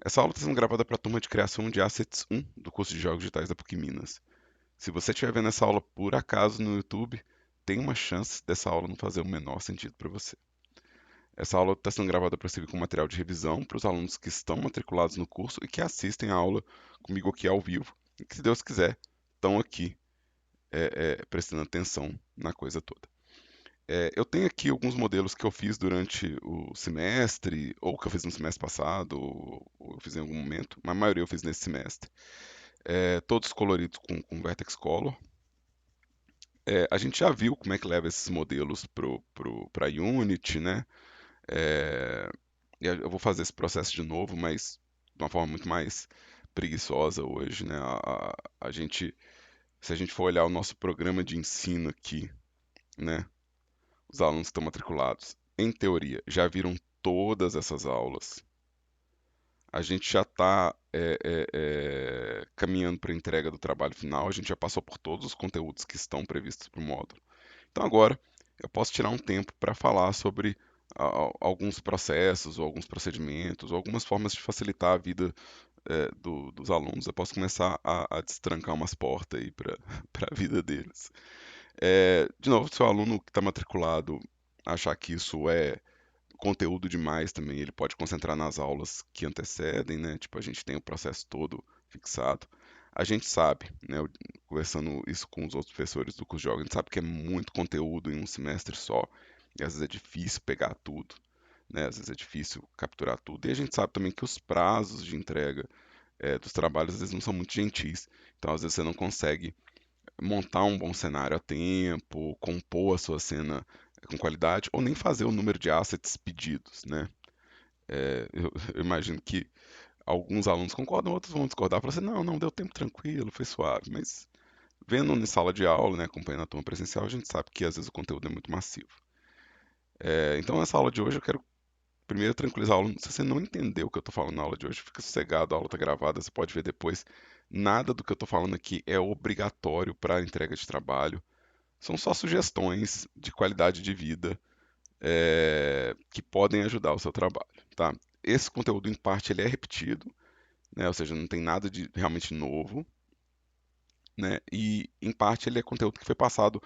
Essa aula está sendo gravada para a turma de criação de Assets 1 do curso de Jogos Digitais da PUC Minas. Se você estiver vendo essa aula por acaso no YouTube, tem uma chance dessa aula não fazer o menor sentido para você. Essa aula está sendo gravada para servir como material de revisão para os alunos que estão matriculados no curso e que assistem a aula comigo aqui ao vivo e que, se Deus quiser, estão aqui prestando atenção na coisa toda. Eu tenho aqui alguns modelos que eu fiz durante o semestre, ou que eu fiz no semestre passado, ou eu fiz em algum momento, mas a maioria eu fiz nesse semestre. Todos coloridos com Vertex Color. A gente já viu como é que leva esses modelos para Unity, né? É, e eu vou fazer esse processo de novo, mas de uma forma muito mais preguiçosa hoje, né? A gente, se a gente for olhar o nosso programa de ensino aqui, né? Os alunos que estão matriculados, em teoria, já viram todas essas aulas. A gente já está caminhando para a entrega do trabalho final, a gente já passou por todos os conteúdos que estão previstos para o módulo. Então agora eu posso tirar um tempo para falar sobre alguns processos, ou alguns procedimentos, ou algumas formas de facilitar a vida dos alunos. Eu posso começar a destrancar umas portas aí para a vida deles. De novo, se o aluno que está matriculado achar que isso é conteúdo demais também, ele pode concentrar nas aulas que antecedem, né? Tipo, a gente tem o processo todo fixado. A gente sabe, né, conversando isso com os outros professores do curso de jogos, a gente sabe que é muito conteúdo em um semestre só, e às vezes é difícil pegar tudo, né? Às vezes é difícil capturar tudo. E a gente sabe também que os prazos de entrega dos trabalhos às vezes não são muito gentis. Então, às vezes você não consegue montar um bom cenário a tempo, compor a sua cena com qualidade, ou nem fazer o número de assets pedidos, né? Eu imagino que alguns alunos concordam, outros vão discordar, falar assim, não, não, deu tempo tranquilo, foi suave, mas vendo em sala de aula, né, acompanhando a turma presencial, a gente sabe que às vezes o conteúdo é muito massivo. Então, nessa aula de hoje, eu quero primeiro tranquilizar o aluno. Se você não entendeu o que eu estou falando na aula de hoje, fica sossegado, a aula está gravada, você pode ver depois. Nada do que eu estou falando aqui é obrigatório para a entrega de trabalho. São só sugestões de qualidade de vida que podem ajudar o seu trabalho, tá? Esse conteúdo, em parte, ele é repetido, né? Ou seja, não tem nada de realmente novo, né? E, em parte, ele é conteúdo que foi passado,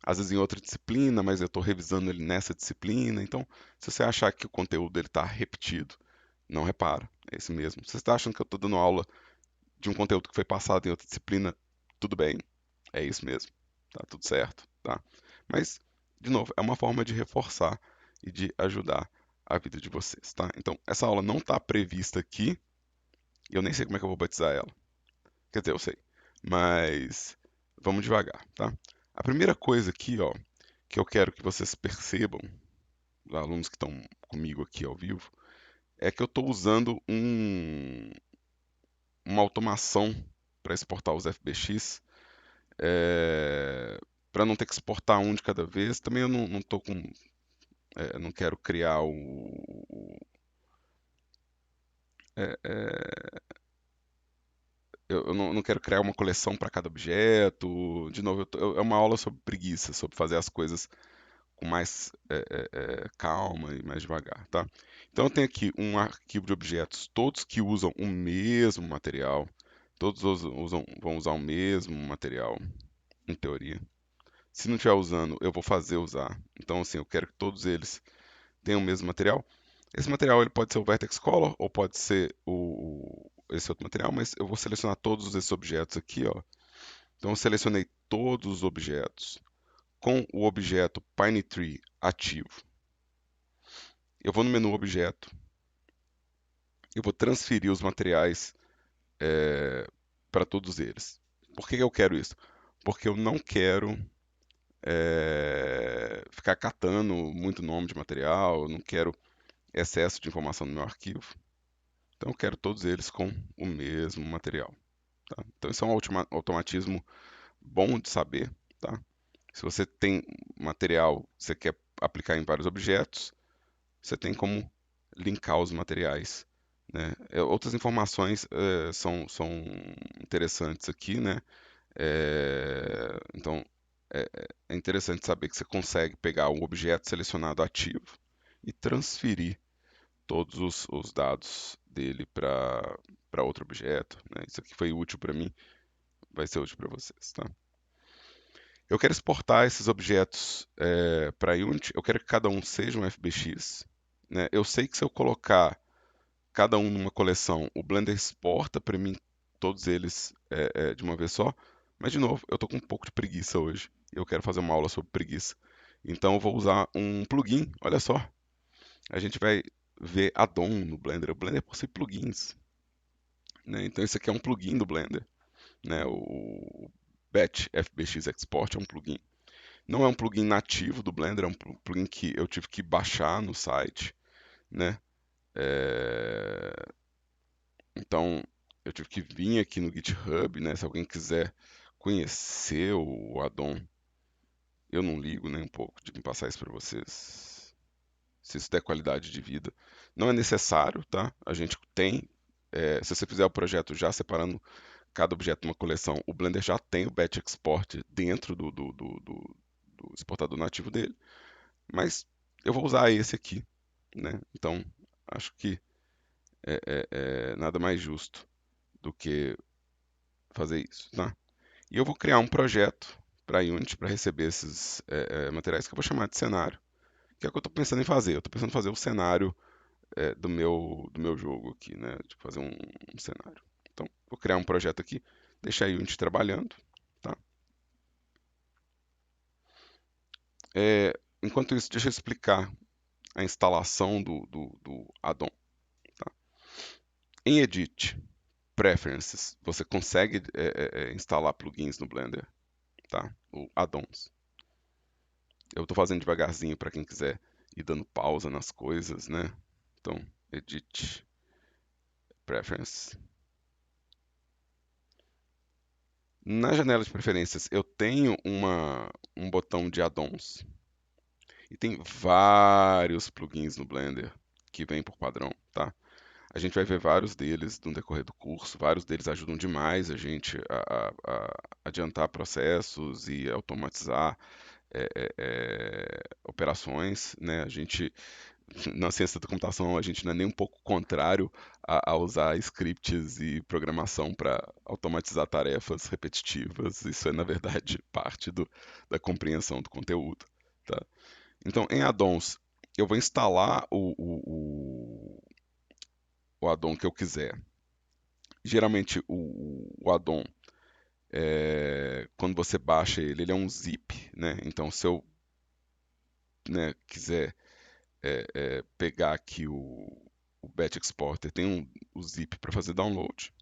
às vezes, em outra disciplina, mas eu estou revisando ele nessa disciplina. Então, se você achar que o conteúdo está repetido, não repara, é esse mesmo. Se você está achando que eu estou dando aula de um conteúdo que foi passado em outra disciplina, tudo bem, é isso mesmo, tá tudo certo, tá? Mas, de novo, é uma forma de reforçar e de ajudar a vida de vocês, tá? Então, essa aula não está prevista aqui, e eu nem sei como é que eu vou batizar ela. Quer dizer, eu sei, mas vamos devagar, tá? A primeira coisa aqui, ó, que eu quero que vocês percebam, os alunos que estão comigo aqui ao vivo, é que eu estou usando uma automação para exportar os FBX, para não ter que exportar um de cada vez. Também eu não tô com, não quero criar é, é, eu não quero criar uma coleção para cada objeto. De novo, é uma aula sobre preguiça, sobre fazer as coisas com mais calma e mais devagar, tá? Então eu tenho aqui um arquivo de objetos, todos que usam o mesmo material, todos vão usar o mesmo material, em teoria. Se não estiver usando, eu vou fazer usar. Então, assim, eu quero que todos eles tenham o mesmo material. Esse material ele pode ser o Vertex Color ou pode ser esse outro material, mas eu vou selecionar todos esses objetos aqui, ó. Então, eu selecionei todos os objetos com o objeto PineTree ativo. Eu vou no menu Objeto, eu vou transferir os materiais para todos eles. Por que eu quero isso? Porque eu não quero ficar catando muito nome de material, eu não quero excesso de informação no meu arquivo. Então eu quero todos eles com o mesmo material. Tá? Então isso é um automatismo bom de saber. Tá? Se você tem material que você quer aplicar em vários objetos, você tem como linkar os materiais. Né? Outras informações são interessantes aqui, né? Então é interessante saber que você consegue pegar um objeto selecionado ativo e transferir todos os dados dele para outro objeto, né? Isso aqui foi útil para mim, vai ser útil para vocês, tá? Eu quero exportar esses objetos para Unity, eu quero que cada um seja um FBX, né? Eu sei que se eu colocar cada um numa coleção, o Blender exporta para mim todos eles de uma vez só, mas de novo, eu estou com um pouco de preguiça hoje, eu quero fazer uma aula sobre preguiça. Então eu vou usar um plugin, olha só, a gente vai ver addon no Blender. O Blender possui plugins, né? Então esse aqui é um plugin do Blender, né? O Batch FBX Export é um plugin. Não é um plugin nativo do Blender, é um plugin que eu tive que baixar no site, né? Então eu tive que vir aqui no GitHub, né? Se alguém quiser conhecer o addon, eu não ligo nem um pouco de me passar isso para vocês. Se isso der qualidade de vida. Não é necessário, tá? A gente tem. Se você fizer o projeto já separando cada objeto numa coleção, o Blender já tem o Batch Export dentro do exportador nativo dele. Mas eu vou usar esse aqui, né? Então, acho que é nada mais justo do que fazer isso, tá? E eu vou criar um projeto para Unity para receber esses materiais que eu vou chamar de cenário. Que é o que eu estou pensando em fazer. Eu estou pensando em fazer o cenário do meu jogo aqui, né? Tipo, fazer um cenário. Então, vou criar um projeto aqui, deixar a Unity trabalhando, tá? Enquanto isso, deixa eu explicar a instalação do addon, tá? Em Edit, Preferences, você consegue instalar plugins no Blender, tá? O addons. Eu estou fazendo devagarzinho para quem quiser ir dando pausa nas coisas, né? Então, Edit, Preferences. Na janela de preferências, eu tenho um botão de addons e tem vários plugins no Blender que vêm por padrão, tá? A gente vai ver vários deles no decorrer do curso, vários deles ajudam demais a gente a adiantar processos e automatizar operações, né? A gente na ciência da computação, a gente não é nem um pouco contrário a usar scripts e programação para automatizar tarefas repetitivas. Isso é, na verdade, parte da compreensão do conteúdo. Tá? Então, em addons, eu vou instalar o addon que eu quiser. Geralmente, o addon, quando você baixa ele, ele é um zip. Né? Então, se eu quiser pegar aqui o Batch Exporter, tem o zip para fazer download,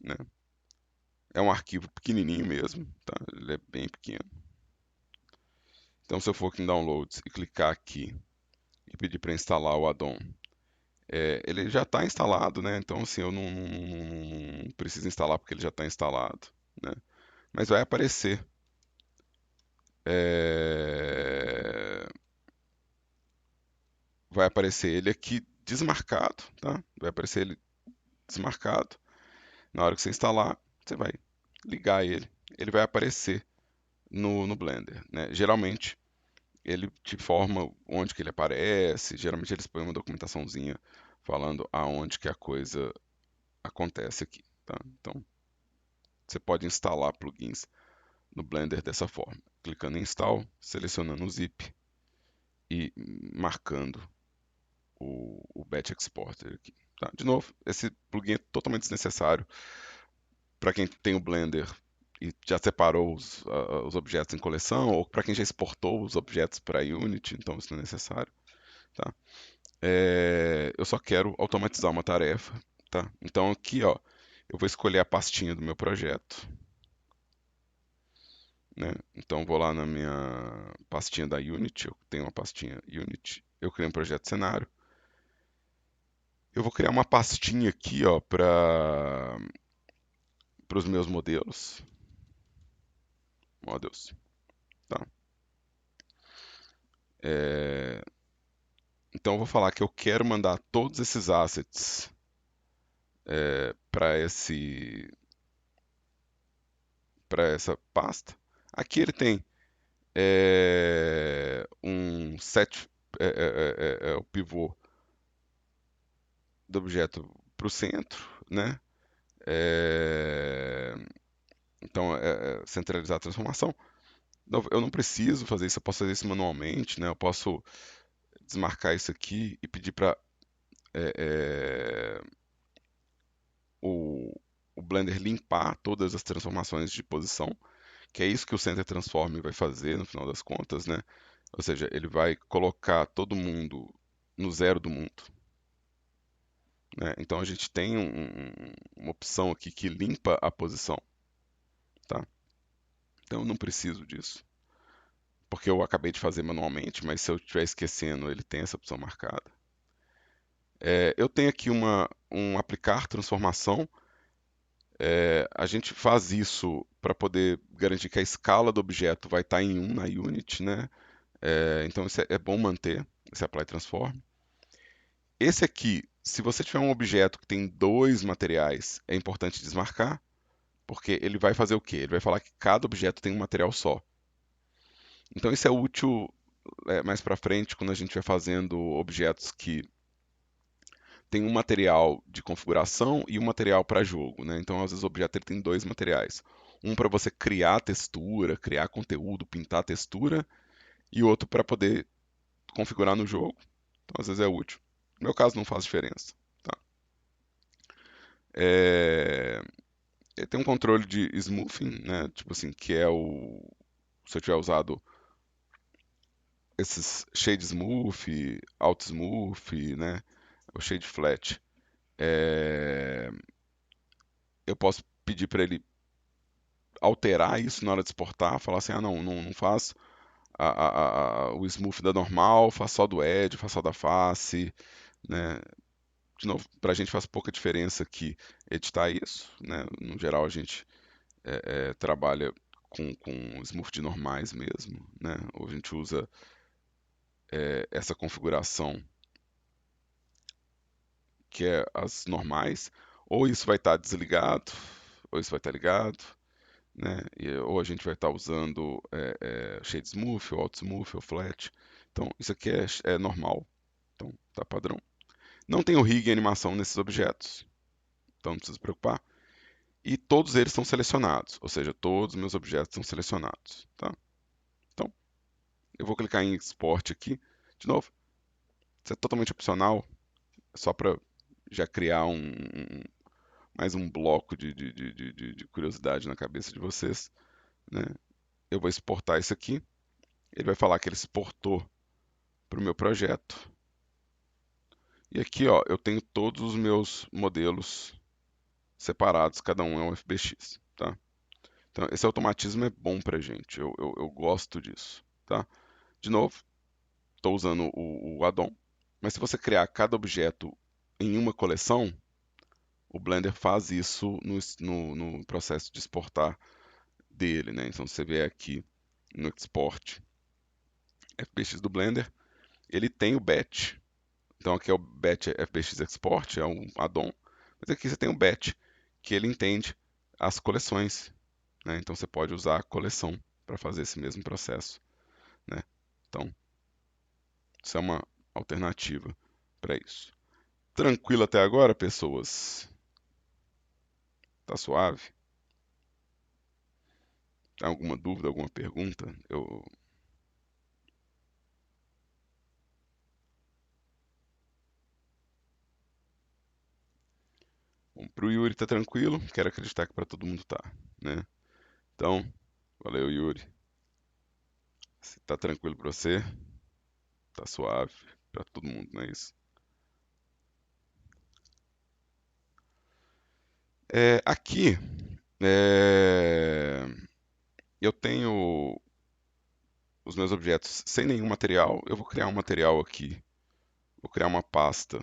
né? É um arquivo pequenininho mesmo, tá? Ele é bem pequeno. Então, se eu for aqui em Downloads e clicar aqui e pedir para instalar o addon, ele já está instalado, né? Então, assim, eu não preciso instalar porque ele já está instalado, né? Mas é, vai aparecer ele aqui desmarcado, tá? Vai aparecer ele desmarcado. Na hora que você instalar, você vai ligar ele. Ele vai aparecer no Blender, né? Geralmente ele te informa onde que ele aparece. Geralmente eles põem uma documentaçãozinha falando aonde que a coisa acontece aqui, tá? Então você pode instalar plugins no Blender dessa forma, clicando em Install, selecionando o zip e marcando o Batch Exporter aqui. Tá? De novo, esse plugin é totalmente desnecessário para quem tem o Blender e já separou os objetos em coleção, ou para quem já exportou os objetos para Unity, então isso não é necessário. Tá? Eu só quero automatizar uma tarefa. Tá? Então aqui, ó, eu vou escolher a pastinha do meu projeto. Né? Então vou lá na minha pastinha da Unity, eu tenho uma pastinha Unity, eu criei um projeto cenário. Eu vou criar uma pastinha aqui, ó, para os meus modelos. Models. Tá? É, Então eu vou falar que eu quero mandar todos esses assets para essa pasta. Aqui ele tem um set é o pivô do objeto para o centro, né? É, então, centralizar a transformação. Eu não preciso fazer isso, eu posso fazer isso manualmente, né? Eu posso desmarcar isso aqui e pedir para o, o Blender limpar todas as transformações de posição, que é isso que o Center Transform vai fazer no final das contas, né? Ou seja, ele vai colocar todo mundo no zero do mundo, né? Então a gente tem uma opção aqui que limpa a posição, tá? Então eu não preciso disso, porque eu acabei de fazer manualmente, mas se eu estiver esquecendo, ele tem essa opção marcada. Eu tenho aqui um aplicar transformação. A gente faz isso para poder garantir que a escala do objeto vai estar em 1 na Unity, né? Então isso é bom manter, esse Apply Transform. Esse aqui, se você tiver um objeto que tem dois materiais, é importante desmarcar, porque ele vai fazer o quê? Ele vai falar que cada objeto tem um material só. Então isso é útil mais para frente, quando a gente vai fazendo objetos que tem um material de configuração e um material para jogo, né? Então, às vezes, o objeto ele tem dois materiais. Um para você criar textura, criar conteúdo, pintar textura, e outro para poder configurar no jogo. Então, às vezes é útil. No meu caso, não faz diferença. Tá? É... Tem um controle de smoothing, né? Tipo assim, que é o... Se eu tiver usado esses shade smooth, alt smooth, né? O shade flat. É... Eu posso pedir para ele alterar isso na hora de exportar, falar assim, não faz o smooth da normal, faz só do edge, faz só da face, né? De novo, para a gente faz pouca diferença aqui editar isso, né? No geral a gente trabalha com smooth de normais mesmo, né? Ou a gente usa essa configuração que é as normais, ou isso vai estar desligado, ou isso vai estar ligado, né? Ou a gente vai estar usando shade smooth, ou alt smooth, ou flat. Então, isso aqui é normal. Então, tá padrão. Não tem o rig e animação nesses objetos. Então, não precisa se preocupar. E todos eles são selecionados. Ou seja, todos os meus objetos são selecionados. Tá? Então, eu vou clicar em Export aqui. De novo, isso é totalmente opcional. É só para já criar mais um bloco de curiosidade na cabeça de vocês, né? Eu vou exportar isso aqui. Ele vai falar que ele exportou para o meu projeto. E aqui, ó, eu tenho todos os meus modelos separados, cada um é um FBX, tá? Então, esse automatismo é bom pra gente, eu gosto disso, tá? De novo, estou usando o addon, mas se você criar cada objeto em uma coleção, o Blender faz isso no processo de exportar dele, né? Então, você vê aqui no Export FBX do Blender, ele tem o batch. Então aqui é o batch FBX Export, é um addon. Mas aqui você tem o batch, que ele entende as coleções, né? Então você pode usar a coleção para fazer esse mesmo processo, né? Então, isso é uma alternativa para isso. Tranquilo até agora, pessoas? Tá suave? Tem alguma dúvida, alguma pergunta? Bom, pro Yuri tá tranquilo, quero acreditar que para todo mundo tá, né? Então, valeu, Yuri. Se tá tranquilo para você, tá suave para todo mundo, não é isso? Aqui, é, eu tenho os meus objetos sem nenhum material. Eu vou criar um material aqui. Vou criar uma pasta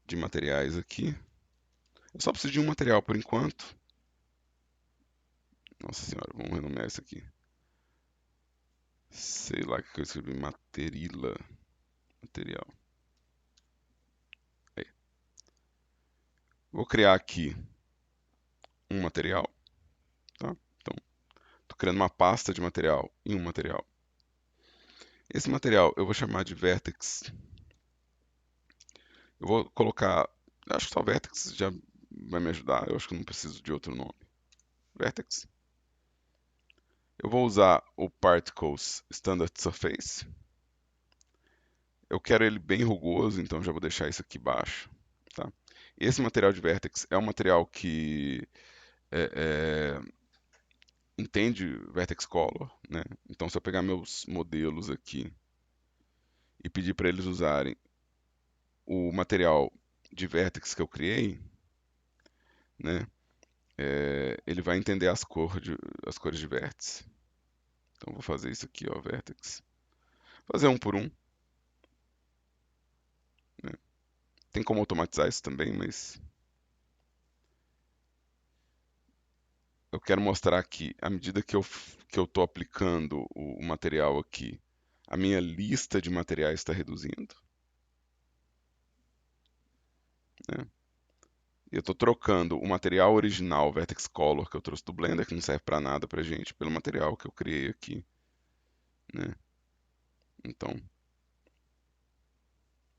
de materiais aqui. Eu só preciso de um material por enquanto. Nossa senhora, vamos renomear isso aqui. Sei lá o que eu escrevi. Materila. Material. Aí. Vou criar aqui um material. Tá? Então, estou criando uma pasta de material em um material. Esse material eu vou chamar de Vertex. Eu vou colocar, acho que só Vertex já vai me ajudar, eu acho que eu não preciso de outro nome. Vertex. Eu vou usar o Particles Standard Surface. Eu quero ele bem rugoso, então já vou deixar isso aqui baixo. Tá? Esse material de Vertex é um material que entende Vertex Color, né? Então se eu pegar meus modelos aqui e pedir para eles usarem o material de Vertex que eu criei, né? Ele vai entender as cores de vértice. Então vou fazer isso aqui, ó, Vertex. Fazer um por um, né? Tem como automatizar isso também, mas eu quero mostrar que à medida que eu estou aplicando o material aqui, a minha lista de materiais está reduzindo, né? E eu estou trocando o material original Vertex Color que eu trouxe do Blender, que não serve para nada para gente, pelo material que eu criei aqui, né? Então,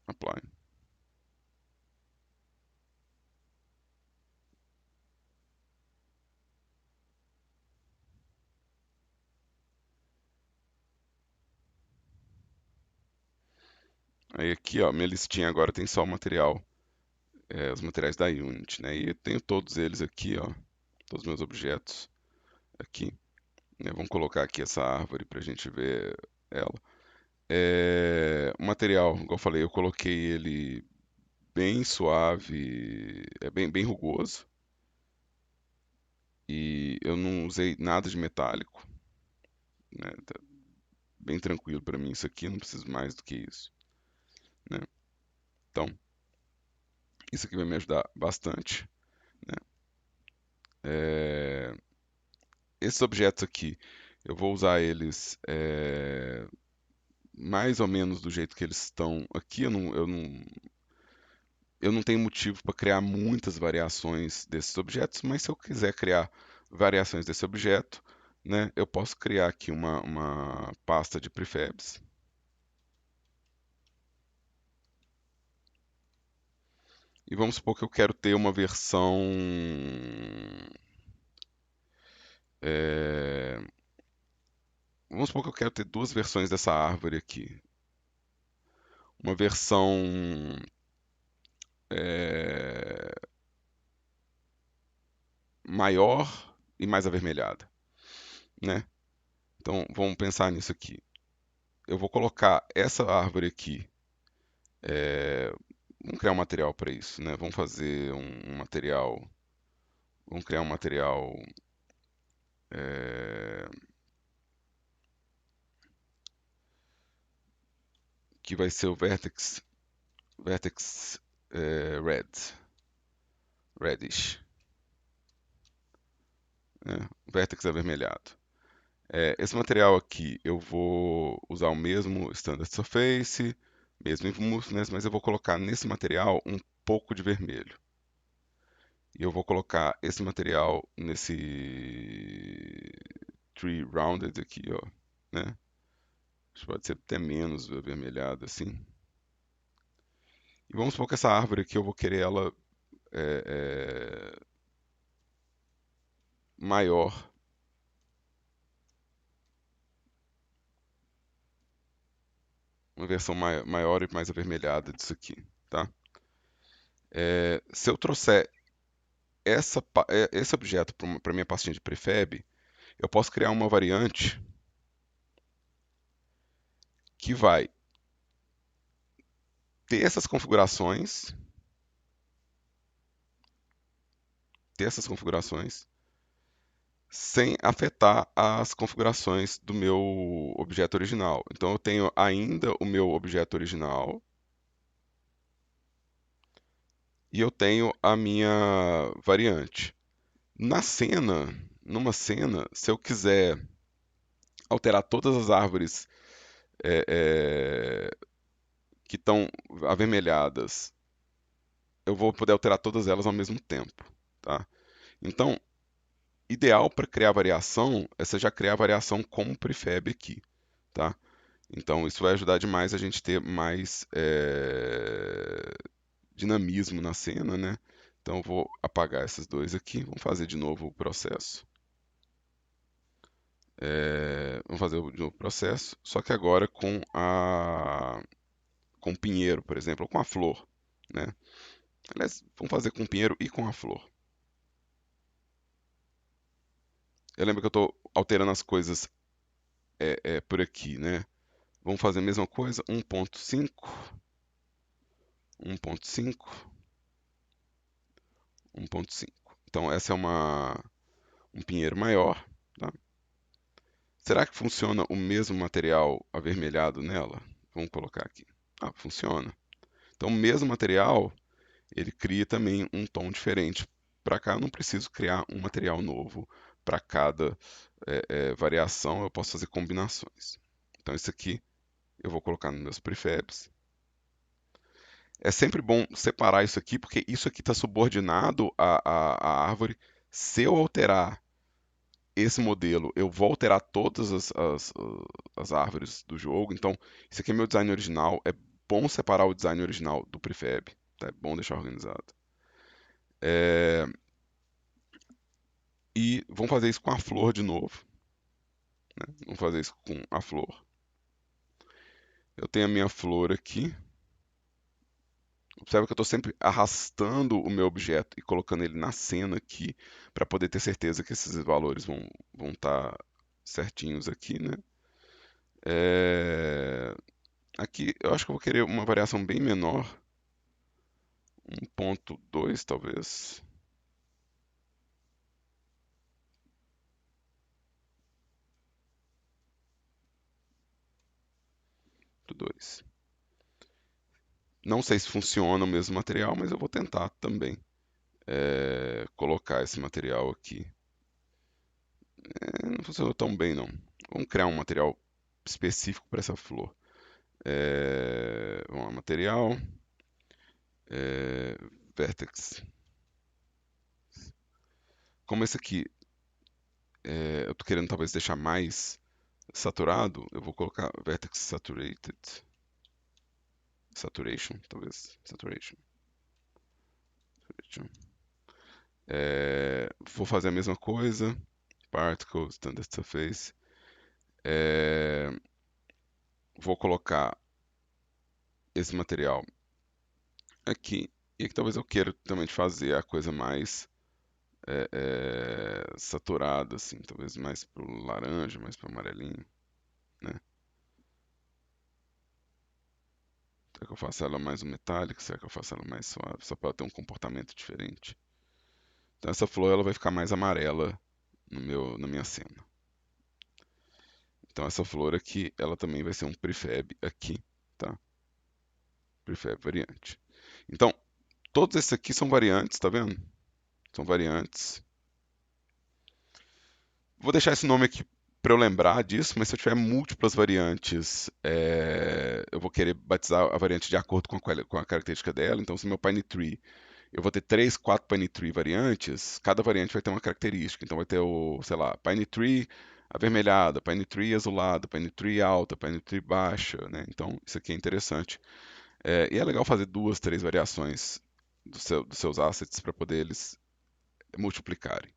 apply. Aí aqui, ó, minha listinha agora tem só o material, os materiais da Unity, né? E eu tenho todos eles aqui, ó, todos os meus objetos aqui, né? Vamos colocar aqui essa árvore para a gente ver ela. O material, igual eu falei, eu coloquei ele bem suave, bem rugoso. E eu não usei nada de metálico, né? Tá bem tranquilo para mim isso aqui, não preciso mais do que isso, né? Então, isso aqui vai me ajudar bastante, né? É, Esses objetos aqui, eu vou usar eles mais ou menos do jeito que eles estão aqui. Eu não tenho motivo para criar muitas variações desses objetos, mas se eu quiser criar variações desse objeto, né, eu posso criar aqui uma pasta de prefabs. E vamos supor que eu quero ter uma versão. é, Vamos supor que eu quero ter duas versões dessa árvore aqui. Uma versão é, maior e mais avermelhada, né? Então vamos pensar nisso aqui. Eu vou colocar essa árvore aqui. é, Vamos criar um material para isso, né? Vamos fazer um material. Vamos criar um material é, que vai ser o Vertex Reddish, né? Vertex avermelhado. Esse material aqui eu vou usar o mesmo Standard Surface, mesmo Smoothness, mas eu vou colocar nesse material um pouco de vermelho. E eu vou colocar esse material nesse Tree Rounded aqui, ó, né? Acho que pode ser até menos avermelhado assim. E vamos supor que essa árvore aqui eu vou querer ela maior, uma versão maior e mais avermelhada disso aqui, tá? Se eu trouxer esse objeto para minha pastinha de prefab, eu posso criar uma variante que vai ter ter essas configurações, sem afetar as configurações do meu objeto original. Então eu tenho ainda o meu objeto original e eu tenho a minha variante. Na cena, numa cena, se eu quiser alterar todas as árvores é, é, que estão avermelhadas, eu vou poder alterar todas elas ao mesmo tempo, tá? Então, ideal para criar variação é você já criar a variação como prefab aqui, tá? Então, isso vai ajudar demais a gente ter mais dinamismo na cena, né? Então, eu vou apagar esses dois aqui. Vamos fazer de novo o processo. Vamos fazer de novo o processo, só que agora com o pinheiro, por exemplo, ou com a flor, né? Aliás, vamos fazer com o pinheiro e com a flor. Eu lembro que eu estou alterando as coisas por aqui, né? Vamos fazer a mesma coisa, 1.5, 1.5, 1.5. Então essa é um pinheiro maior, tá? Será que funciona o mesmo material avermelhado nela? Vamos colocar aqui. Ah, funciona. Então o mesmo material, ele cria também um tom diferente. Para cá eu não preciso criar um material novo para cada variação, eu posso fazer combinações. Então isso aqui eu vou colocar nos meus prefabs. É sempre bom separar isso aqui, porque isso aqui está subordinado à árvore. Se eu alterar esse modelo, eu vou alterar todas as árvores do jogo. Então, isso aqui é meu design original. É bom separar o design original do prefab. Tá? É bom deixar organizado. É, E vamos fazer isso com a flor de novo. Né? Vamos fazer isso com a flor. Eu tenho a minha flor aqui. Observa que eu estou sempre arrastando o meu objeto e colocando ele na cena aqui, para poder ter certeza que esses valores vão estar certinhos aqui, né? É, Aqui eu acho que eu vou querer uma variação bem menor, 1.2 talvez. 2. Não sei se funciona o mesmo material, mas eu vou tentar também colocar esse material aqui. Não funcionou tão bem, não. Vamos criar um material específico para essa flor. Vamos lá, material, é, vertex. Como esse aqui eu estou querendo talvez deixar mais saturado, eu vou colocar vertex saturated. Saturation, talvez. Saturation. Vou fazer a mesma coisa. Particle, standard surface. É, vou colocar esse material aqui. E aqui talvez eu queira também fazer a coisa mais saturada, assim, talvez mais pro laranja, mais pro amarelinho, né? Será que eu faço ela mais metálica? Será que eu faço ela mais suave? Só para ela ter um comportamento diferente. Então essa flor ela vai ficar mais amarela na minha cena. Então essa flor aqui, ela também vai ser um prefab aqui, tá? Prefab variante. Então, todos esses aqui são variantes, tá vendo? São variantes. Vou deixar esse nome aqui para eu lembrar disso, mas se eu tiver múltiplas variantes, eu vou querer batizar a variante de acordo com a característica dela. Então, se meu Pine Tree, eu vou ter 3, 4 Pine Tree variantes, cada variante vai ter uma característica. Então, vai ter o, sei lá, Pine Tree avermelhada, Pine Tree azulada, Pine Tree alta, Pine Tree baixa, né? Então, isso aqui é interessante. E é legal fazer 2, 3 variações dos seus assets para poder eles multiplicarem.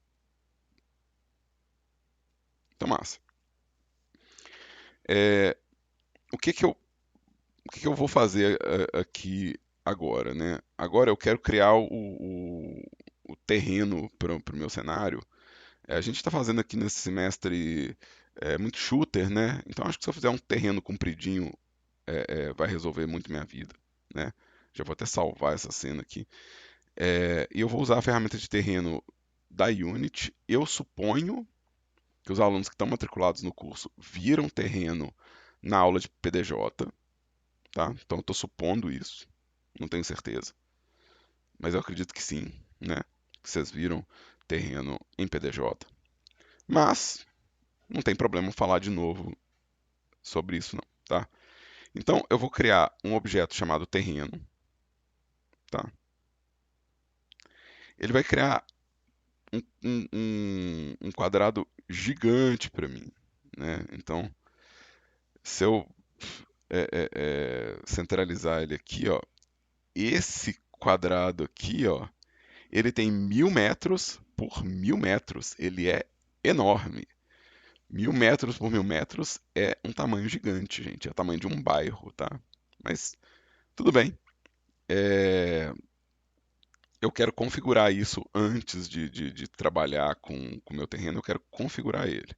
Então, massa. É, o que que eu o que que eu vou fazer aqui agora, né? Agora eu quero criar o terreno para o meu cenário. A gente está fazendo aqui nesse semestre muito shooter, né? Então acho que se eu fizer um terreno compridinho, vai resolver muito minha vida, né? Já vou até salvar essa cena aqui. E eu vou usar a ferramenta de terreno da Unity. Eu suponho que os alunos que estão matriculados no curso viram terreno na aula de PDJ, tá? Então eu estou supondo isso, não tenho certeza, mas eu acredito que sim, né? Que vocês viram terreno em PDJ. Mas não tem problema falar de novo sobre isso não, tá? Então eu vou criar um objeto chamado terreno, tá? Ele vai criar um quadrado gigante para mim, né? Então se eu centralizar ele aqui, ó, esse quadrado aqui, ó, ele tem 1.000 metros por 1.000 metros. Ele é enorme. 1.000 metros por 1.000 metros é um tamanho gigante, gente. É o tamanho de um bairro, tá? Mas tudo bem. É, eu quero configurar isso antes de trabalhar com o meu terreno. Eu quero configurar ele.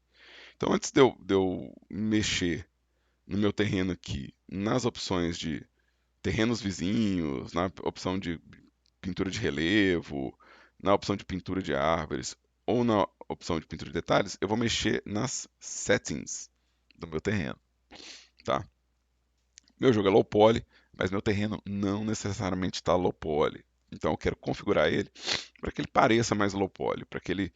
Então, antes de eu mexer no meu terreno aqui, nas opções de terrenos vizinhos, na opção de pintura de relevo, na opção de pintura de árvores ou na opção de pintura de detalhes, eu vou mexer nas settings do meu terreno, tá? Meu jogo é low poly, mas meu terreno não necessariamente está low poly. Então eu quero configurar ele para que ele pareça mais low poly, para que ele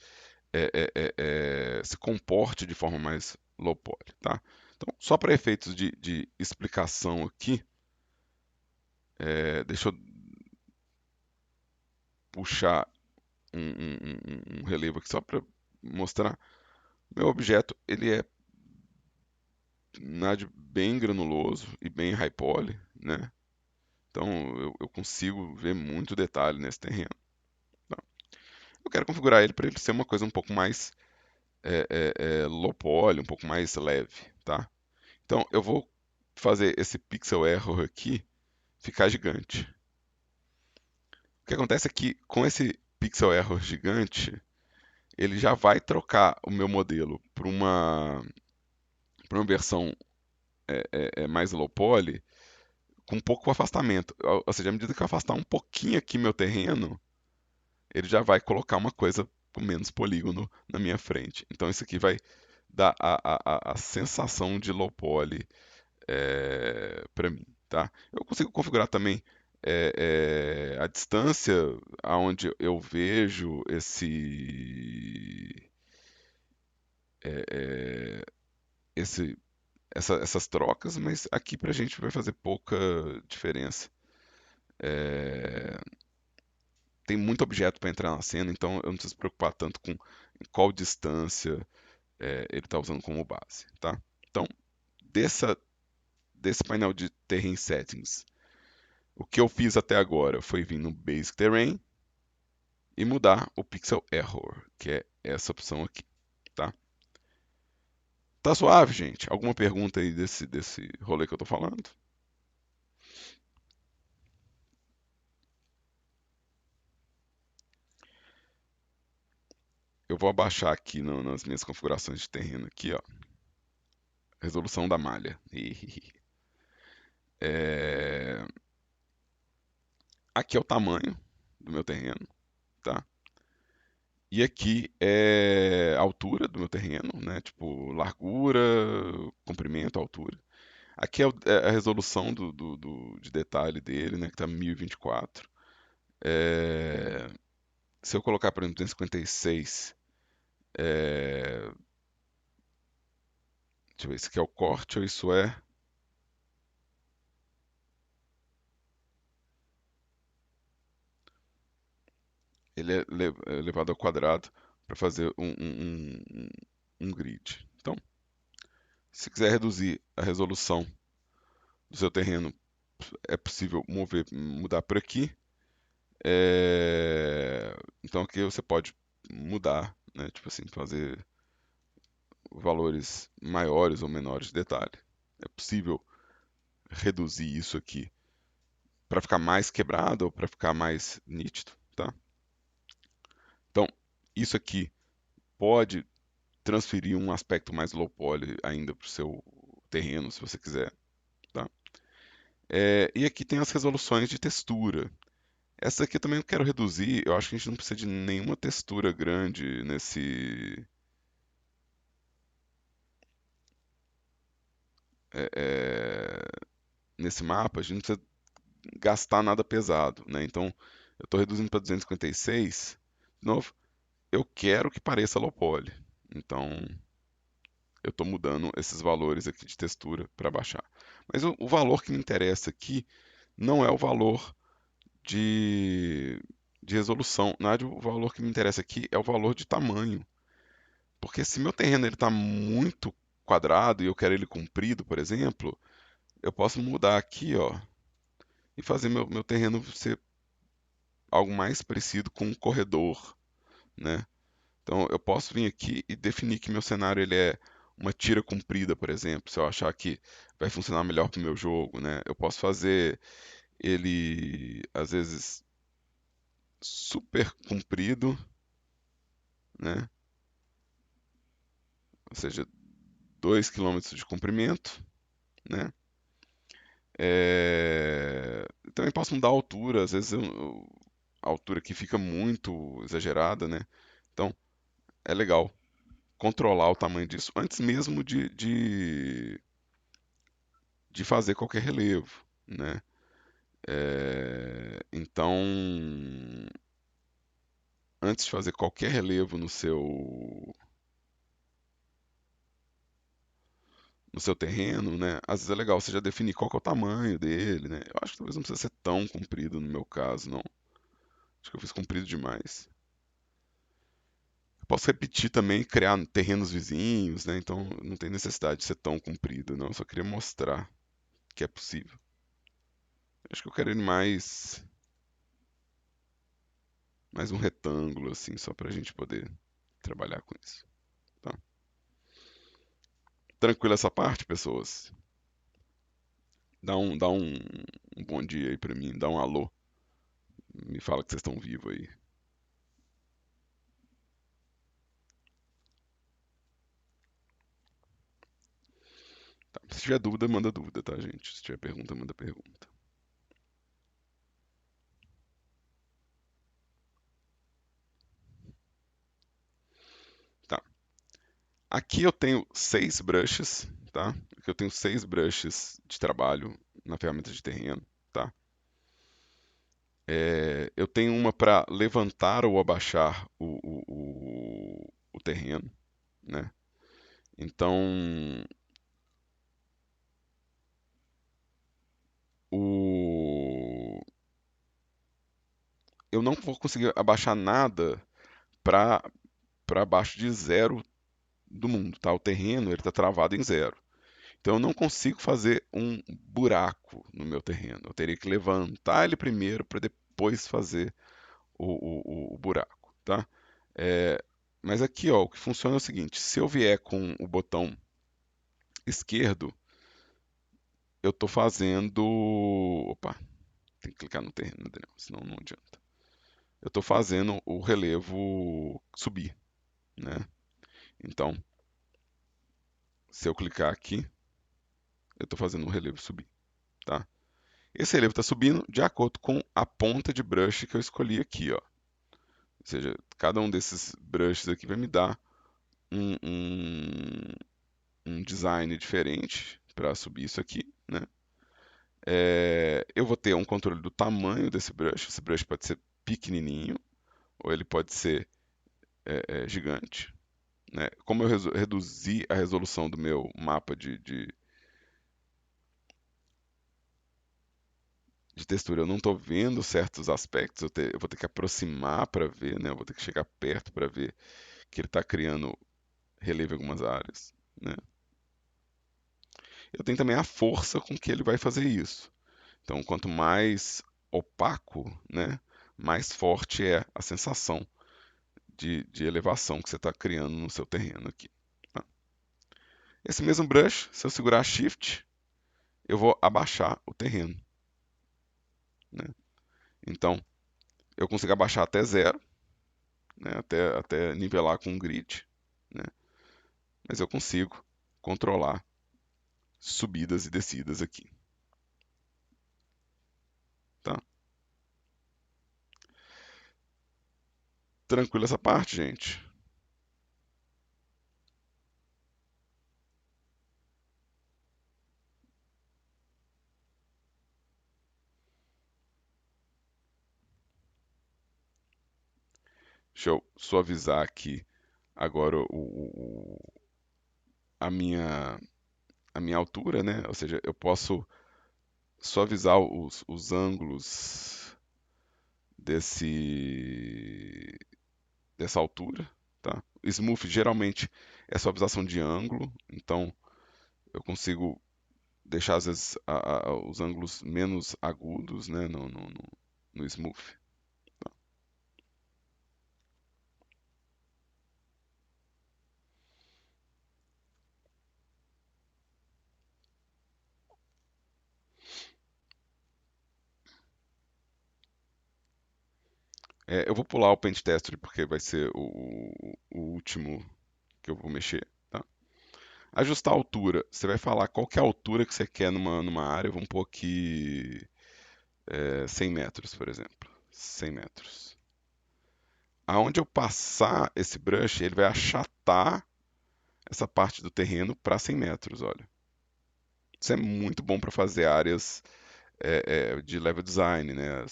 se comporte de forma mais low poly, tá? Então, só para efeitos de explicação aqui, deixa eu puxar um relevo aqui só para mostrar. Meu objeto ele é bem granuloso e bem high poly, né? Então eu consigo ver muito detalhe nesse terreno. Tá? Eu quero configurar ele para ele ser uma coisa um pouco mais low poly, um pouco mais leve, tá? Então eu vou fazer esse pixel error aqui ficar gigante. O que acontece é que com esse pixel error gigante, ele já vai trocar o meu modelo para uma versão mais low poly com pouco afastamento. Ou seja, à medida que eu afastar um pouquinho aqui meu terreno, ele já vai colocar uma coisa com menos polígono na minha frente. Então isso aqui vai dar a sensação de low poly para mim, tá? Eu consigo configurar também a distância aonde eu vejo é, é, esse essas trocas, mas aqui pra gente vai fazer pouca diferença. É, tem muito objeto para entrar na cena, então eu não preciso me preocupar tanto com em qual distância ele está usando como base, tá? Então, dessa, desse painel de Terrain Settings, o que eu fiz até agora foi vir no Basic Terrain e mudar o Pixel Error, que é essa opção aqui, tá? Tá suave, gente? Alguma pergunta aí desse rolê que eu tô falando? Eu vou abaixar aqui nas minhas configurações de terreno aqui, ó. Resolução da malha. É, aqui é o tamanho do meu terreno, tá? E aqui é a altura do meu terreno, né? Tipo, largura, comprimento, altura. Aqui é a resolução de detalhe dele, né? Que tá 1024. É, se eu colocar, por exemplo, 256, deixa eu ver, isso aqui é o corte ou isso é... Ele é levado ao quadrado para fazer um grid. Então, se quiser reduzir a resolução do seu terreno, é possível mudar por aqui. Então aqui você pode mudar, né? Tipo assim, fazer valores maiores ou menores de detalhe. É possível reduzir isso aqui para ficar mais quebrado ou para ficar mais nítido, tá? Então, isso aqui pode transferir um aspecto mais low poly ainda para o seu terreno, se você quiser, tá? E aqui tem as resoluções de textura. Essa aqui eu também quero reduzir. Eu acho que a gente não precisa de nenhuma textura grande é, é, nesse mapa. A gente não precisa gastar nada pesado, né? Então eu estou reduzindo para 256. De novo, eu quero que pareça low poly. Então eu estou mudando esses valores aqui de textura para baixar. Mas o valor que me interessa aqui não é o valor de, de resolução. Na verdade, o valor que me interessa aqui é o valor de tamanho. Porque se meu terreno está muito quadrado e eu quero ele comprido, por exemplo, eu posso mudar aqui, ó, e fazer meu terreno ser algo mais parecido com um corredor, né? Então eu posso vir aqui e definir que meu cenário ele é uma tira comprida, por exemplo, se eu achar que vai funcionar melhor para o meu jogo, né? Eu posso fazer ele às vezes super comprido, né? Ou seja, 2 km de comprimento, né? Também posso mudar a altura, às vezes a altura aqui fica muito exagerada, né? Então é legal controlar o tamanho disso antes mesmo de fazer qualquer relevo, né? Então, antes de fazer qualquer relevo no seu terreno, né? Às vezes é legal você já definir qual que é o tamanho dele, né? Eu acho que talvez não precisa ser tão comprido no meu caso, não. Acho que eu fiz comprido demais. Eu posso repetir também, criar terrenos vizinhos, né? Então não tem necessidade de ser tão comprido, não. Eu só queria mostrar que é possível. Acho que eu quero ele mais um retângulo, assim, só pra gente poder trabalhar com isso. Tá? Tranquilo essa parte, pessoas? Dá um bom dia aí pra mim, dá um alô. Me fala que vocês estão vivos aí. Tá? Se tiver dúvida, manda dúvida, tá, gente? Se tiver pergunta, manda pergunta. Tá. Aqui eu tenho 6 brushes, tá? Aqui eu tenho 6 brushes de trabalho na ferramenta de terreno, tá? Eu tenho uma para levantar ou abaixar o terreno, né? Então, o... eu não vou conseguir abaixar nada para baixo de zero do mundo, tá? O terreno ele está travado em zero. Então eu não consigo fazer um buraco no meu terreno. Eu teria que levantar ele primeiro para depois fazer o buraco, tá? É, mas aqui, ó, o que funciona é o seguinte: se eu vier com o botão esquerdo, eu estou fazendo. Opa, tem que clicar no terreno, Daniel, senão não adianta. Eu estou fazendo o relevo subir, né? Então, se eu clicar aqui, eu estou fazendo o relevo subir, tá? Esse relevo está subindo de acordo com a ponta de brush que eu escolhi aqui, ó. Ou seja, cada um desses brushes aqui vai me dar um, um, um design diferente para subir isso aqui, né? Eu vou ter um controle do tamanho desse brush. Esse brush pode ser pequenininho ou ele pode ser gigante, né? Como eu reduzi a resolução do meu mapa de textura, eu não estou vendo certos aspectos, eu vou ter que aproximar para ver, né? Eu vou ter que chegar perto para ver que ele está criando relevo em algumas áreas, né? Eu tenho também a força com que ele vai fazer isso. Então, quanto mais opaco, né, mais forte é a sensação de elevação que você está criando no seu terreno aqui. Tá? Esse mesmo brush, se eu segurar Shift, eu vou abaixar o terreno, né? Então, eu consigo abaixar até zero, né, até nivelar com um grid, né? Mas eu consigo controlar subidas e descidas aqui. Tá? Tranquilo essa parte, gente? Deixa eu suavizar aqui agora a minha, a minha altura, né? Ou seja, eu posso suavizar os ângulos desse, dessa altura, tá? Smooth geralmente é suavização de ângulo, então eu consigo deixar às vezes os ângulos menos agudos, né, no smooth. Eu vou pular o Paint Texture porque vai ser o último que eu vou mexer, tá? Ajustar a altura. Você vai falar qual que é a altura que você quer numa área. Vamos pôr aqui 100 metros, por exemplo. 100 metros. Aonde eu passar esse brush, ele vai achatar essa parte do terreno para 100 metros, olha. Isso é muito bom para fazer áreas de level design, né?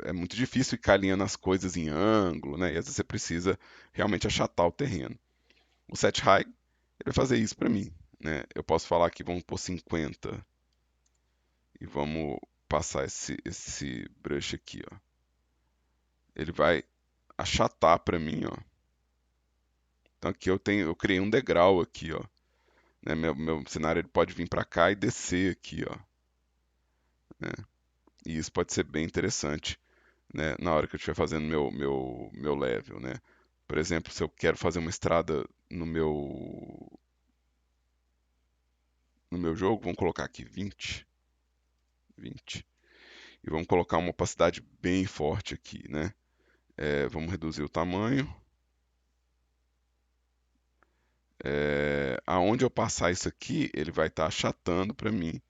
É muito difícil ficar alinhando as coisas em ângulo, né? E às vezes você precisa realmente achatar o terreno. O set high, ele vai fazer isso para mim, né? Eu posso falar que vamos por 50 e vamos passar esse brush aqui, ó. Ele vai achatar para mim, ó. Então aqui eu criei um degrau aqui, ó. Né? Meu cenário ele pode vir para cá e descer aqui, ó. Né? E isso pode ser bem interessante, né? Na hora que eu estiver fazendo meu level, né? Por exemplo, se eu quero fazer uma estrada no meu jogo, vamos colocar aqui 20, 20. E vamos colocar uma opacidade bem forte aqui, né? Vamos reduzir o tamanho. Aonde eu passar isso aqui, ele vai estar achatando para mim.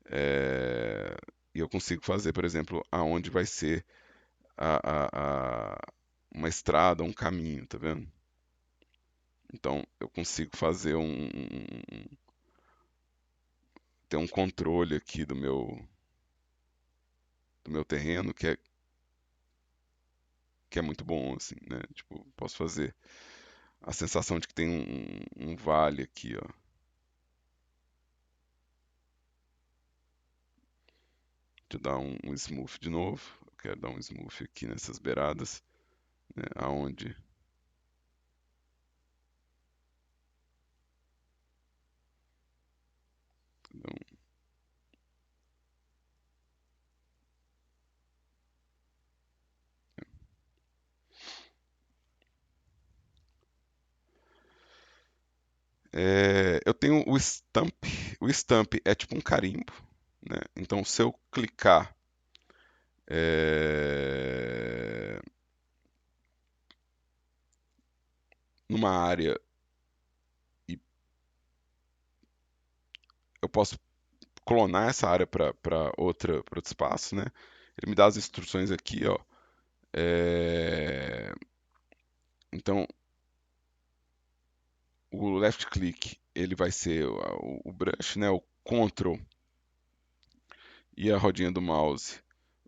É, e eu consigo fazer, por exemplo, aonde vai ser uma estrada, um caminho, tá vendo? Então eu consigo fazer ter um controle aqui do meu terreno que é muito bom, assim, né? Tipo, posso fazer a sensação de que tem um vale aqui, ó. De dar um smooth de novo. Eu quero dar um smooth aqui nessas beiradas, né? Aonde. Então, eu tenho o stamp. O stamp é tipo um carimbo, né? Então, se eu clicar é, numa área e eu posso clonar essa área para outro espaço, né? Ele me dá as instruções aqui, ó. Então, o left click ele vai ser o brush, né? O Ctrl e a rodinha do mouse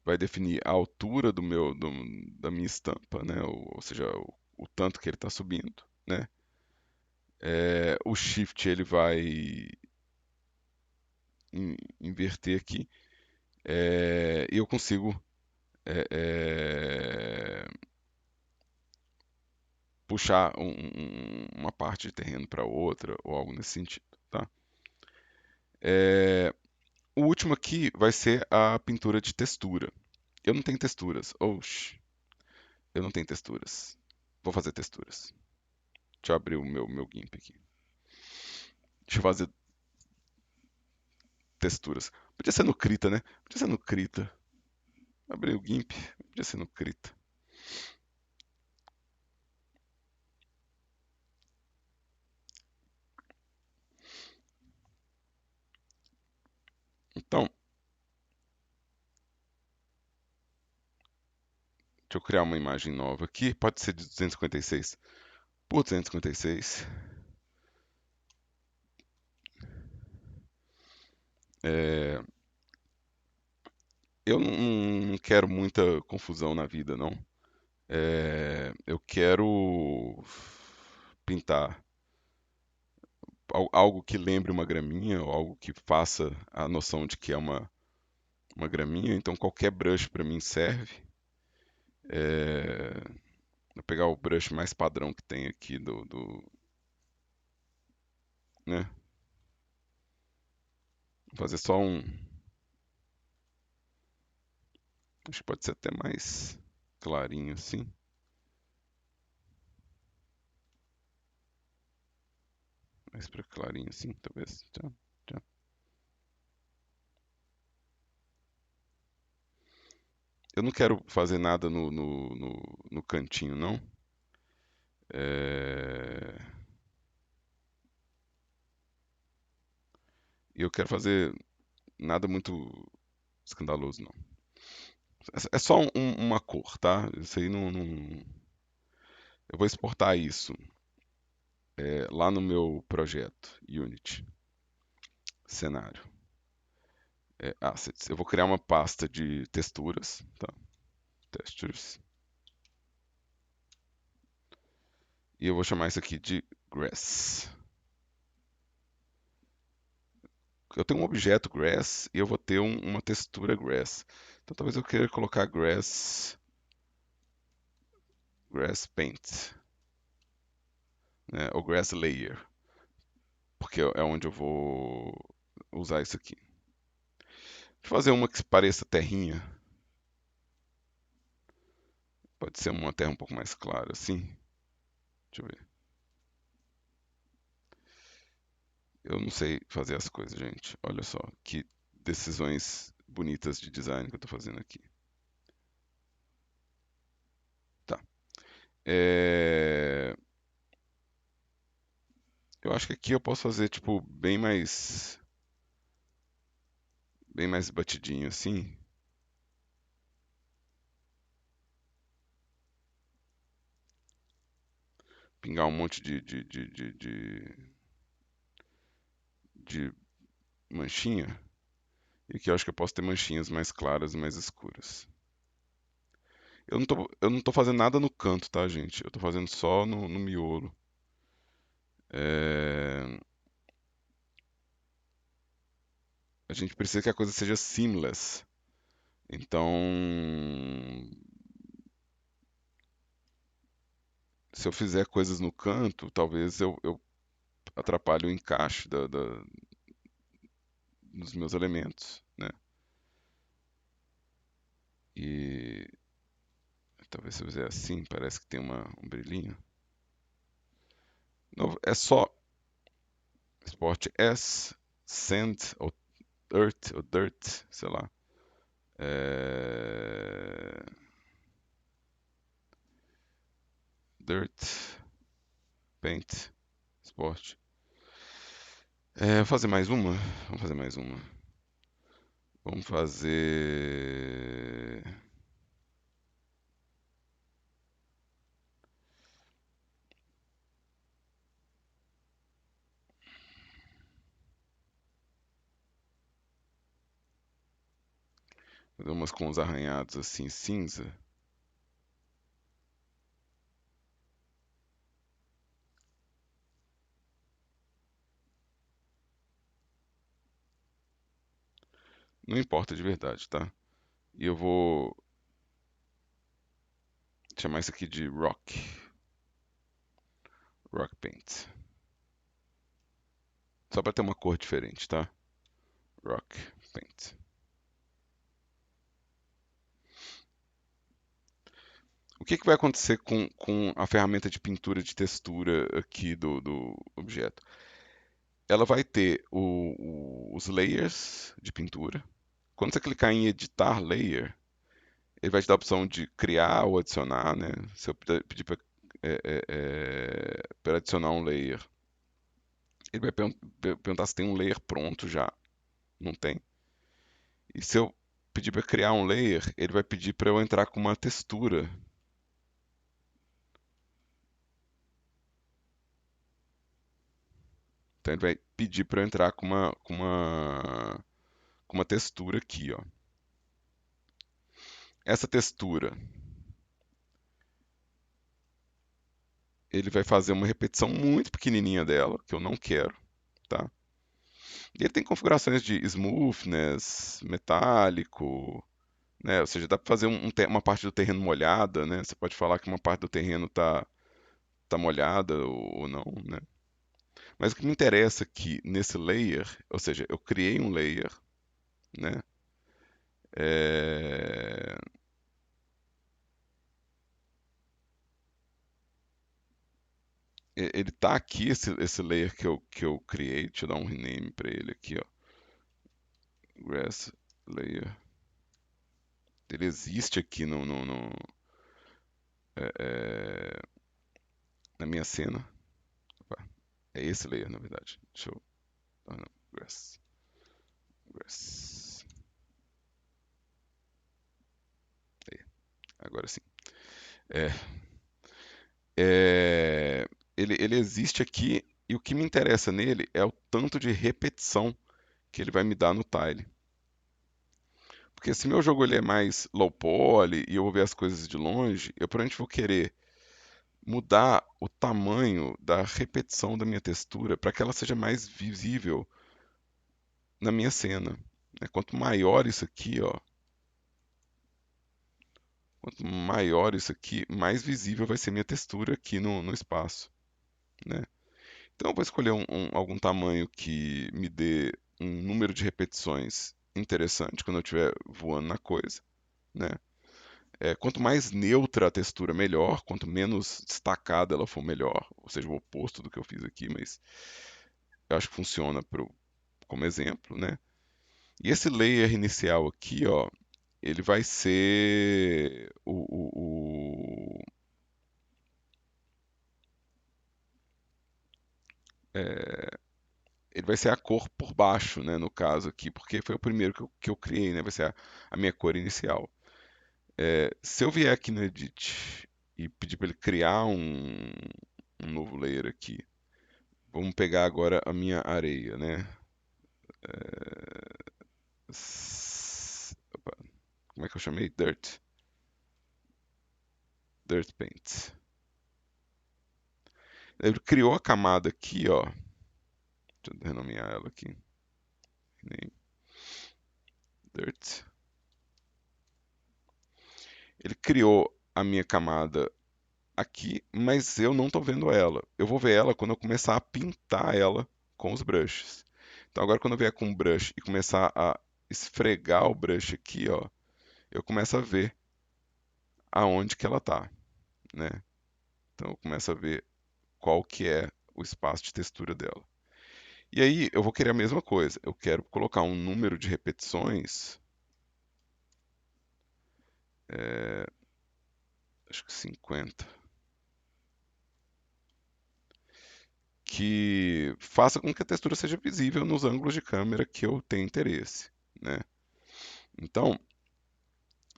vai definir a altura da minha estampa, né? Ou seja, o tanto que ele está subindo, né? O Shift ele vai inverter aqui e eu consigo é, é, puxar uma parte de terreno para outra ou algo nesse sentido, tá? É, o último aqui vai ser a pintura de textura. Eu não tenho texturas. Oxi, eu não tenho texturas. Vou fazer texturas. Deixa eu abrir o meu GIMP aqui. Deixa eu fazer texturas. Podia ser no Krita, né? Podia ser no Krita. Abrir o GIMP. Podia ser no Krita. Então, deixa eu criar uma imagem nova aqui. Pode ser de 256 por 256. É, eu não quero muita confusão na vida, não. Eu quero pintar algo que lembre uma graminha, ou algo que faça a noção de que é uma graminha. Então qualquer brush para mim serve. Vou pegar o brush mais padrão que tem aqui né? Vou fazer só um. Acho que pode ser até mais clarinho assim. Mais pra clarinho assim, talvez. Tá, tá. Eu não quero fazer nada no cantinho, não. É, e eu quero fazer nada muito escandaloso, não. É só uma cor, tá? Isso aí não. Eu vou exportar isso lá no meu projeto Unity, cenário, assets. Eu vou criar uma pasta de texturas, tá? Textures. E eu vou chamar isso aqui de grass. Eu tenho um objeto grass e eu vou ter uma textura grass. Então talvez eu queira colocar grass paint, né? Ou grass layer, porque é onde eu vou usar isso aqui. Deixa eu fazer uma que pareça terrinha. Pode ser uma terra um pouco mais clara, assim. Deixa eu ver. Eu não sei fazer as coisas, gente. Olha só que decisões bonitas de design que eu tô fazendo aqui. Tá. É, eu acho que aqui eu posso fazer, tipo, bem mais batidinho, assim. Pingar um monte de manchinha. E aqui eu acho que eu posso ter manchinhas mais claras e mais escuras. Eu não tô fazendo nada no canto, tá, gente? Eu tô fazendo só no miolo. É, a gente precisa que a coisa seja seamless. Então, se eu fizer coisas no canto, talvez eu atrapalhe o encaixe dos meus elementos, né? E talvez se eu fizer assim, parece que tem um brilhinho. É só Sport S, Sand ou Dirt, sei lá. É, Dirt, Paint, Sport. Vou fazer mais uma? Vamos fazer mais uma. Vamos fazer umas com os arranhados assim cinza. Não importa de verdade, tá? E eu vou chamar isso aqui de Rock Paint. Só para ter uma cor diferente, tá? Rock Paint. O que vai acontecer com a ferramenta de pintura de textura aqui do objeto? Ela vai ter os layers de pintura. Quando você clicar em editar layer, ele vai te dar a opção de criar ou adicionar, né? Se eu pedir para adicionar um layer, ele vai perguntar se tem um layer pronto já. Não tem. E se eu pedir para criar um layer, ele vai pedir para eu entrar com uma textura. Então ele vai pedir para eu entrar com uma textura aqui, ó. Essa textura, ele vai fazer uma repetição muito pequenininha dela, que eu não quero, tá? E ele tem configurações de smoothness, metálico, né? Ou seja, dá para fazer uma parte do terreno molhada, né? Você pode falar que uma parte do terreno tá molhada ou não, né? Mas o que me interessa aqui nesse layer, ou seja, eu criei um layer, né? É, Ele tá aqui, esse layer que eu criei. Deixa eu dar um rename para ele aqui, ó. Grass layer. Ele existe aqui é, na minha cena. Opa, é esse layer, na verdade. Deixa eu. Ah, não. Grass. Grass. Aí, agora sim. É, ele existe aqui e o que me interessa nele é o tanto de repetição que ele vai me dar no tile. Porque se meu jogo ele é mais low poly e eu vou ver as coisas de longe, eu provavelmente vou querer mudar o tamanho da repetição da minha textura para que ela seja mais visível na minha cena, né? Quanto maior isso aqui, ó, quanto maior isso aqui, mais visível vai ser minha textura aqui no espaço, né? Então eu vou escolher algum tamanho que me dê um número de repetições interessante quando eu estiver voando na coisa, né? Quanto mais neutra a textura, melhor. Quanto menos destacada ela for, melhor. Ou seja, o oposto do que eu fiz aqui, mas eu acho que funciona como exemplo, né? E esse layer inicial aqui, ó, ele vai ser é, ele vai ser a cor por baixo, né, no caso aqui, porque foi o primeiro que eu criei, né? Vai ser a minha cor inicial. Se eu vier aqui no Edit e pedir para ele criar um novo layer aqui, vamos pegar agora a minha areia, né? Opa, como é que eu chamei? Dirt Paint. Ele criou a camada aqui, ó. Deixa eu renomear ela aqui. Name Dirt. Ele criou a minha camada aqui, mas eu não estou vendo ela. Eu vou ver ela quando eu começar a pintar ela com os brushes. Então agora quando eu vier com o brush e começar a esfregar o brush aqui, ó, eu começo a ver aonde que ela tá, né? Então eu começo a ver qual que é o espaço de textura dela. E aí eu vou querer a mesma coisa. Eu quero colocar um número de repetições, é, acho que 50, que faça com que a textura seja visível nos ângulos de câmera que eu tenho interesse, né? Então,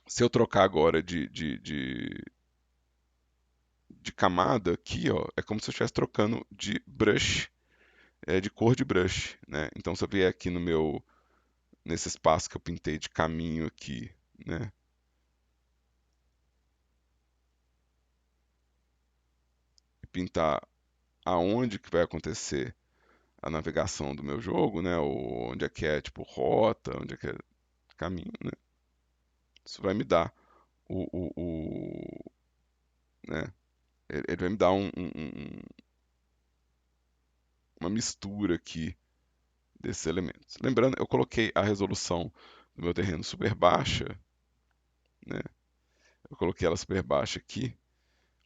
se eu trocar agora de camada aqui, ó, é como se eu estivesse trocando de brush, de cor de brush, né? Então, se eu vier aqui nesse espaço que eu pintei de caminho aqui, né? E pintar aonde que vai acontecer a navegação do meu jogo, né? Ou onde é que é, tipo, rota, onde é que é caminho, né? Isso vai me dar né? Ele vai me dar uma mistura aqui desses elementos. Lembrando, eu coloquei a resolução do meu terreno super baixa, né? Eu coloquei ela super baixa aqui,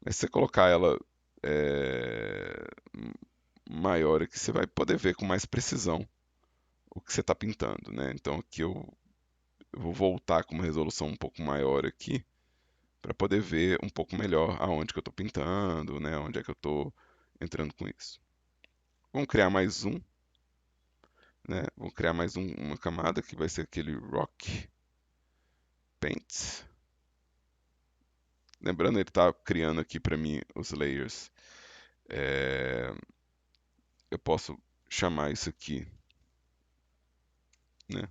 mas se você colocar ela é, maior aqui, você vai poder ver com mais precisão o que você está pintando, né? Então aqui eu vou voltar com uma resolução um pouco maior aqui para poder ver um pouco melhor aonde que eu estou pintando, né? Onde é que eu estou entrando com isso. Vamos criar mais um, né? Vamos criar mais uma camada que vai ser aquele Rock Paint. Lembrando, ele está criando aqui para mim os layers. É, eu posso chamar isso aqui, né?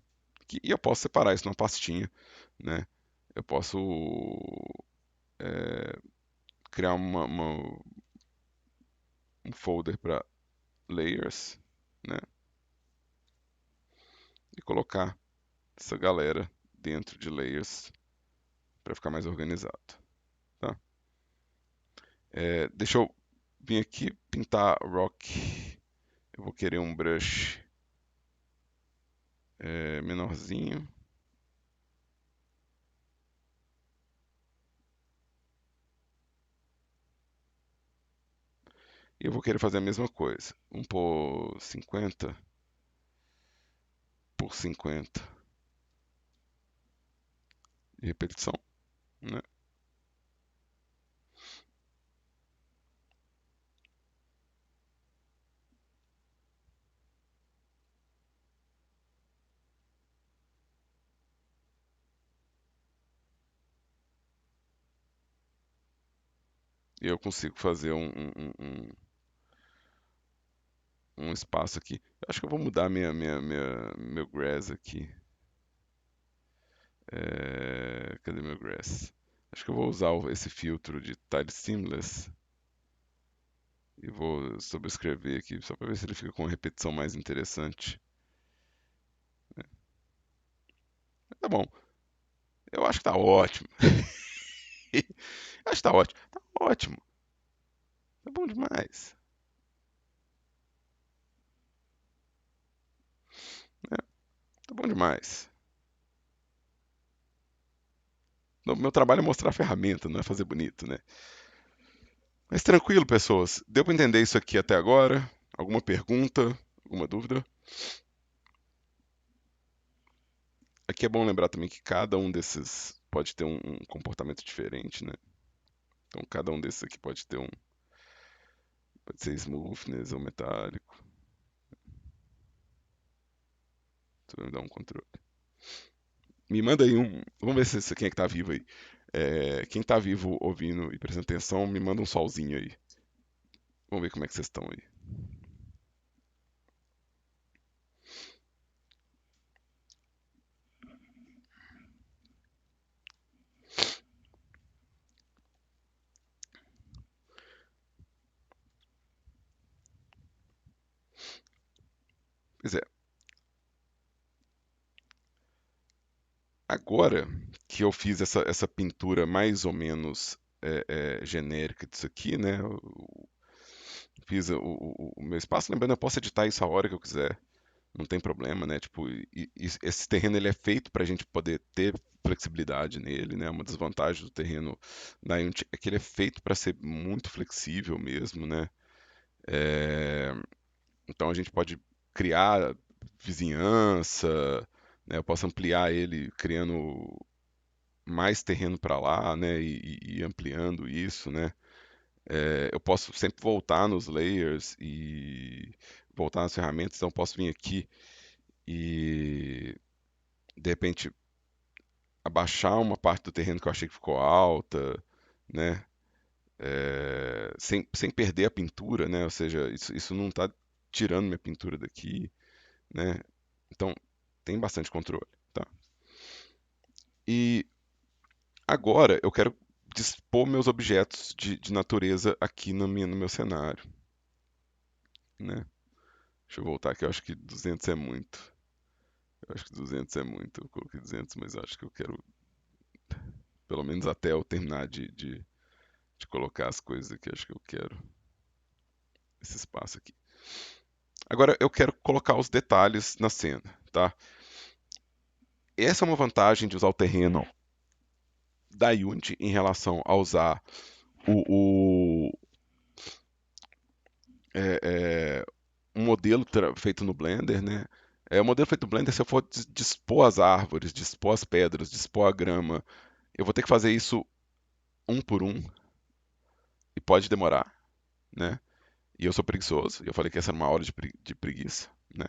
E eu posso separar isso numa pastinha, né? Eu posso é, criar um folder para layers, né? E colocar essa galera dentro de layers para ficar mais organizado, tá? Deixa eu vir aqui pintar rock Eu vou querer um brush menorzinho. E eu vou querer fazer a mesma coisa. Vamos pôr 50 por 50 de repetição, né? E eu consigo fazer um espaço aqui. Eu acho que eu vou mudar meu grass aqui. Cadê meu grass? Acho que eu vou usar esse filtro de Tile Seamless e vou sobrescrever aqui só para ver se ele fica com uma repetição mais interessante. Tá bom, eu acho que tá ótimo. Acho que tá ótimo. Tá ótimo. Tá bom demais. Né? Tá bom demais. O meu trabalho é mostrar a ferramenta, não é fazer bonito, né? Mas tranquilo, pessoas. Deu para entender isso aqui até agora? Alguma pergunta? Alguma dúvida? Aqui é bom lembrar também que cada um desses pode ter um comportamento diferente, né? Então cada um desses aqui pode ser smoothness ou metálico. Isso vai me dar um controle. Me manda aí um. Vamos ver se quem é que tá vivo aí. Quem tá vivo ouvindo e prestando atenção, me manda um solzinho aí. Vamos ver como é que vocês estão aí. Pois é, agora que eu fiz essa pintura mais ou menos genérica disso aqui, né? Eu fiz o meu espaço, lembrando, eu posso editar isso a hora que eu quiser, não tem problema, né? Tipo, esse terreno ele é feito para a gente poder ter flexibilidade nele, né? Uma das vantagens do terreno da Unity é que ele é feito para ser muito flexível mesmo, né? É, então a gente pode criar vizinhança, né? Eu posso ampliar ele criando mais terreno para lá, né? E ampliando isso, né? Eu posso sempre voltar nos layers e voltar nas ferramentas, então eu posso vir aqui e de repente abaixar uma parte do terreno que eu achei que ficou alta, né? Sem perder a pintura, né? Ou seja, isso não está tirando minha pintura daqui, né? Então tem bastante controle, tá? E agora eu quero dispor meus objetos de natureza aqui no meu cenário, né? Deixa eu voltar aqui, eu acho que 200 é muito. Eu acho que 200 é muito. Eu coloquei 200, mas eu acho que eu quero, pelo menos até eu terminar de colocar as coisas aqui, acho que eu quero esse espaço aqui. Agora eu quero colocar os detalhes na cena, tá? Essa é uma vantagem de usar o terreno da Unity em relação a usar o é, é, um modelo feito no Blender, né? O modelo feito no Blender, se eu for dispor as árvores, dispor as pedras, dispor a grama, eu vou ter que fazer isso um por um e pode demorar, né? E eu sou preguiçoso, e eu falei que essa era uma aula de preguiça, né?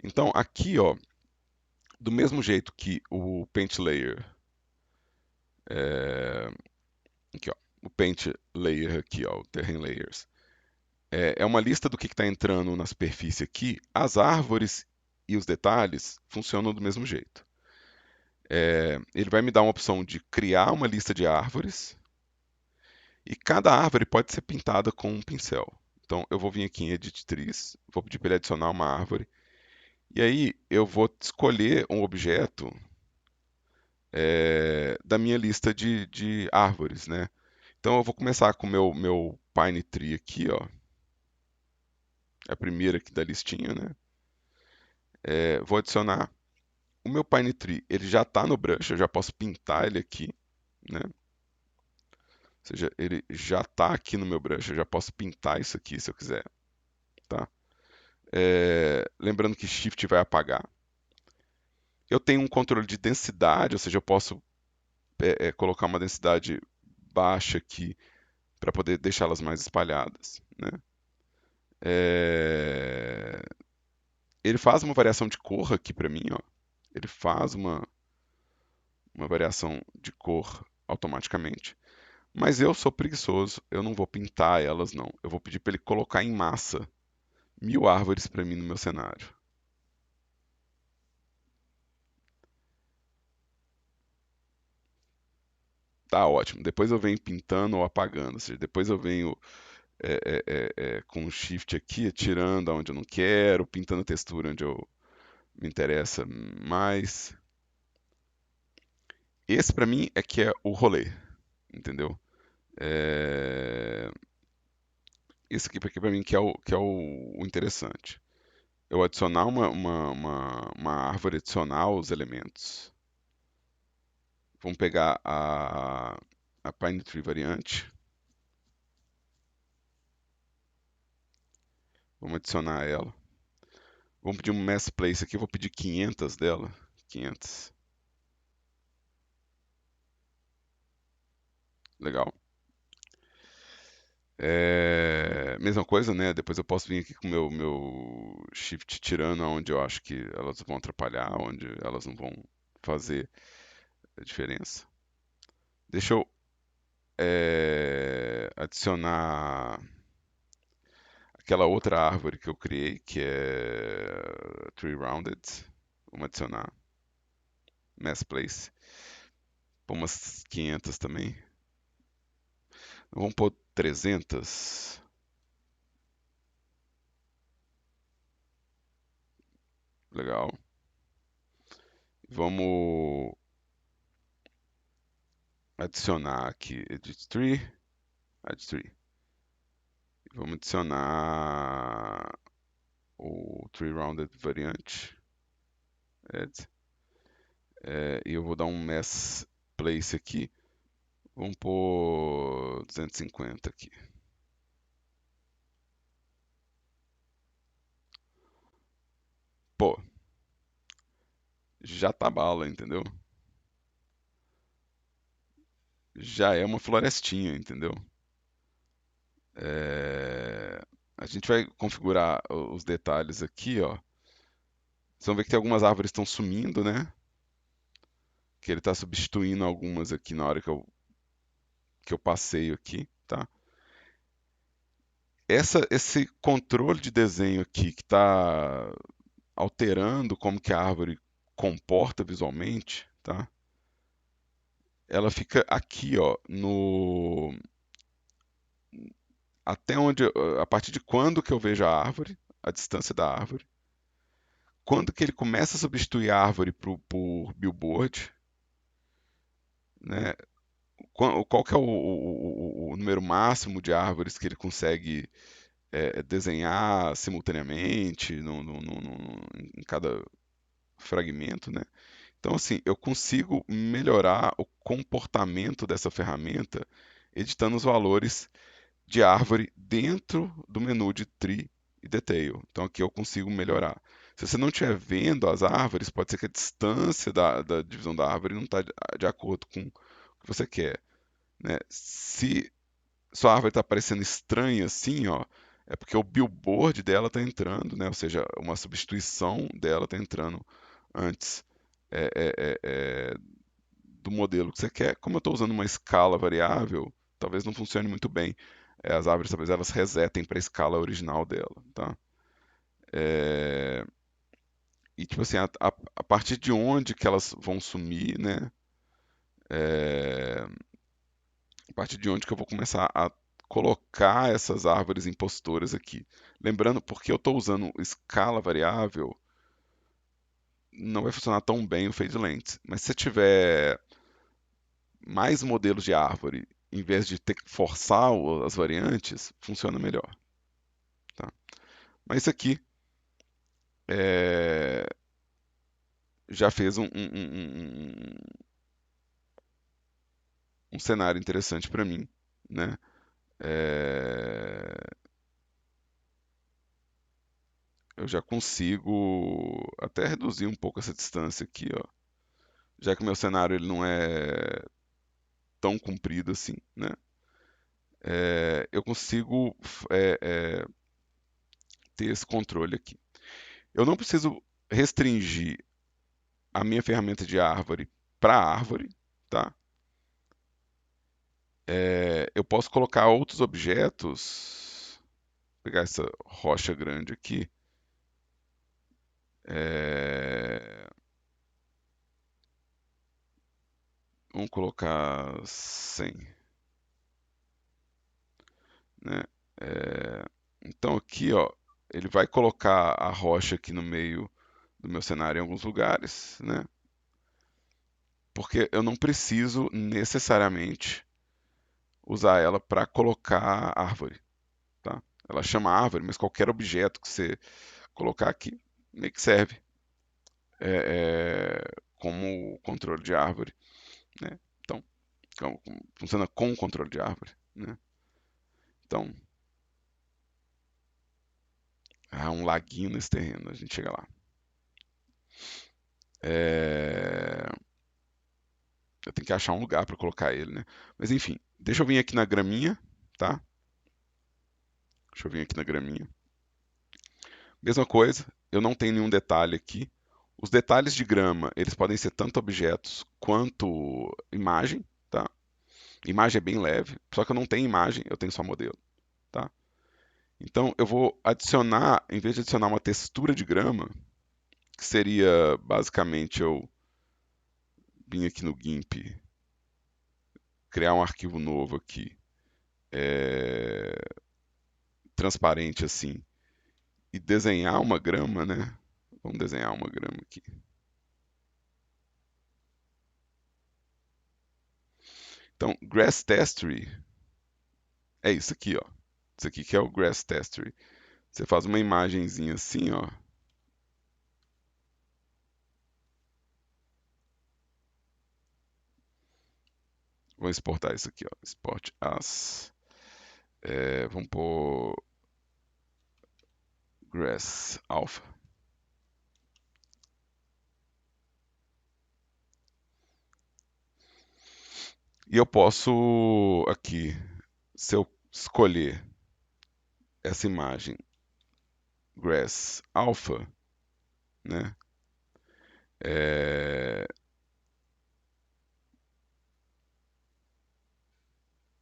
Então, aqui, ó, do mesmo jeito que o Paint Layer, é, aqui, ó, o Paint Layer aqui, ó, o Terrain Layers, é uma lista do que está entrando na superfície aqui, as árvores e os detalhes funcionam do mesmo jeito. Ele vai me dar uma opção de criar uma lista de árvores, e cada árvore pode ser pintada com um pincel. Então, eu vou vir aqui em Edit Trees, vou pedir para ele adicionar uma árvore, e aí eu vou escolher um objeto da minha lista de árvores, né? Então eu vou começar com o meu Pine Tree aqui, ó. é a primeira aqui da listinha, né? Vou adicionar o meu Pine Tree, ele já está no brush, eu já posso pintar ele aqui, né? Ou seja, ele já está aqui no meu brush, eu já posso pintar isso aqui se eu quiser, tá? Lembrando que Shift vai apagar. Eu tenho um controle de densidade, ou seja, eu posso colocar uma densidade baixa aqui para poder deixá-las mais espalhadas, né? É, Ele faz uma variação de cor aqui para mim, ó. Ele faz uma variação de cor automaticamente. Mas eu sou preguiçoso, eu não vou pintar elas, não. Eu vou pedir para ele colocar em massa 1000 árvores para mim no meu cenário. Tá ótimo. Depois eu venho pintando ou apagando. Ou seja, depois eu venho com o shift aqui, tirando onde eu não quero, pintando a textura onde eu me interessa mais. Esse para mim é que é o rolê, entendeu? É... Esse aqui para mim que é o interessante. Eu adicionar uma árvore, adicionar os elementos. Vamos pegar a Pine Tree variante. Vamos adicionar ela. Vamos pedir um mass place aqui. Eu vou pedir 500 dela. 500. Legal. Mesma coisa, né? Depois eu posso vir aqui com o meu shift tirando onde eu acho que elas vão atrapalhar, onde elas não vão fazer a diferença. Deixa eu adicionar aquela outra árvore que eu criei, que é Tree Rounded. Vamos adicionar Mass Place. Põe umas 500 também. Vamos pôr 300. Legal. Vamos adicionar aqui Edit Tree. Add Tree. Vamos adicionar o Tree Rounded variante. Add. E eu vou dar um Mass Place aqui. Vamos pôr 250 aqui. Pô, já tá bala, entendeu? Já é uma florestinha, entendeu? É, A gente vai configurar os detalhes aqui, ó. Vocês vão ver que tem algumas árvores que estão sumindo, né? Que ele está substituindo algumas aqui na hora que eu passeio aqui, tá? Esse controle de desenho aqui que está alterando como que a árvore comporta visualmente, tá? Ela fica aqui, ó, no até onde, a partir de quando que eu vejo a árvore, a distância da árvore, quando que ele começa a substituir a árvore por billboard, né? Qual que é o número máximo de árvores que ele consegue desenhar simultaneamente em cada fragmento, né? Então, assim, eu consigo melhorar o comportamento dessa ferramenta editando os valores de árvore dentro do menu de Tree e Detail. Então, aqui eu consigo melhorar. Se você não estiver vendo as árvores, pode ser que a distância da divisão da árvore não está de acordo com o que você quer, né? Se sua árvore está parecendo estranha assim, ó, é porque o billboard dela está entrando, né? Ou seja, uma substituição dela está entrando antes é, é, é, é, do modelo que você quer. Como eu estou usando uma escala variável, talvez não funcione muito bem. As árvores talvez elas resetem para a escala original dela, tá? É, E tipo assim, a partir de onde que elas vão sumir, né? É, A partir de onde que eu vou começar a colocar essas árvores em posturas aqui. Lembrando, porque eu estou usando escala variável, não vai funcionar tão bem o fade length. Mas se você tiver mais modelos de árvore, em vez de ter que forçar as variantes, funciona melhor. Tá? Mas isso aqui é, já fez um cenário interessante para mim, né? É, eu já consigo até reduzir um pouco essa distância aqui, ó, já que o meu cenário ele não é tão comprido assim, né? Eu consigo ter esse controle aqui. Eu não preciso restringir a minha ferramenta de árvore para árvore, tá? Eu posso colocar outros objetos, pegar essa rocha grande aqui, é, vamos colocar 100, né? É, então aqui, ó, ele vai colocar a rocha aqui no meio do meu cenário em alguns lugares, né? Porque eu não preciso necessariamente usar ela para colocar árvore, tá? Ela chama árvore, mas qualquer objeto que você colocar aqui meio que serve como controle de árvore, né? Então, funciona com controle de árvore, né? Então, há um laguinho nesse terreno, a gente chega lá. É, eu tenho que achar um lugar para colocar ele, né? Mas enfim, deixa eu vir aqui na graminha, tá? Deixa eu vir aqui na graminha. Mesma coisa, eu não tenho nenhum detalhe aqui. Os detalhes de grama, eles podem ser tanto objetos quanto imagem, tá? Imagem é bem leve, só que eu não tenho imagem, eu tenho só modelo, tá? Então eu vou adicionar, em vez de adicionar uma textura de grama, que seria basicamente eu vir aqui no GIMP, criar um arquivo novo aqui, é, transparente assim, e desenhar uma grama, né? Vamos desenhar uma grama aqui. Então, Grass Testery é isso aqui, ó. Isso aqui que é o Grass Testery. Você faz uma imagenzinha assim, ó. Vou exportar isso aqui, ó. Export as. Vamos pôr Grass Alpha. E eu posso aqui, se eu escolher essa imagem Grass Alpha, né? É,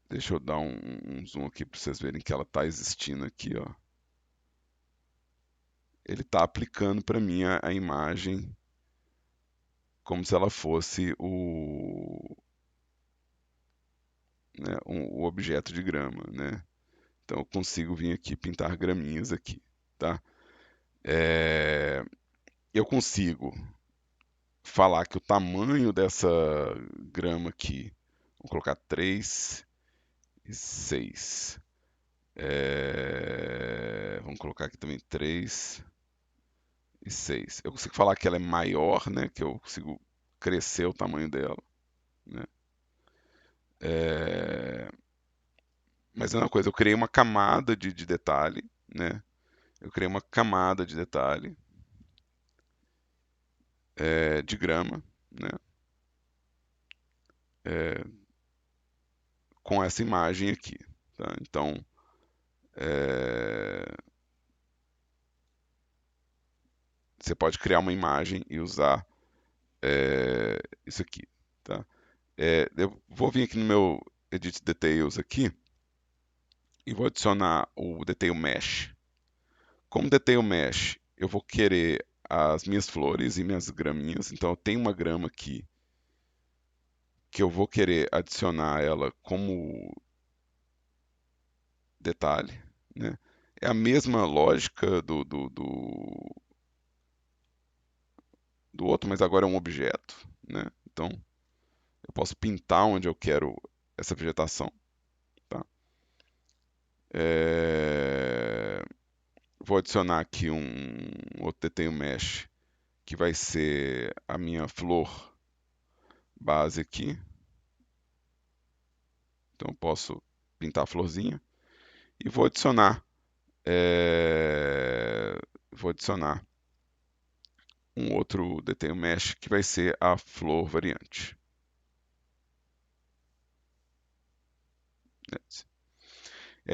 deixa eu dar um zoom aqui para vocês verem que ela está existindo aqui, ó. Ele está aplicando para mim a imagem como se ela fosse o objeto de grama, né? Então eu consigo vir aqui pintar graminhas aqui, tá? É, eu consigo falar que o tamanho dessa grama aqui, vou colocar 3 e 6. Vamos colocar aqui também 3 e 6. Eu consigo falar que ela é maior, né? Que eu consigo crescer o tamanho dela, né? É, mas é uma coisa, eu criei uma camada de detalhe, né? Eu criei uma camada de detalhe de grama, né? É, com essa imagem aqui, tá? Então, é, você pode criar uma imagem e usar isso aqui, tá? Eu vou vir aqui no meu Edit Details aqui e vou adicionar o Detail Mesh. Como Detail Mesh, eu vou querer as minhas flores e minhas graminhas. Então, eu tenho uma grama aqui que eu vou querer adicionar ela como detalhe, né? É a mesma lógica do outro, mas agora é um objeto, né? Então, eu posso pintar onde eu quero essa vegetação, tá? É, Vou adicionar aqui um outro desenho mesh, que vai ser a minha flor base aqui. Então eu posso pintar a florzinha e é, vou adicionar um outro desenho mesh que vai ser a flor variante.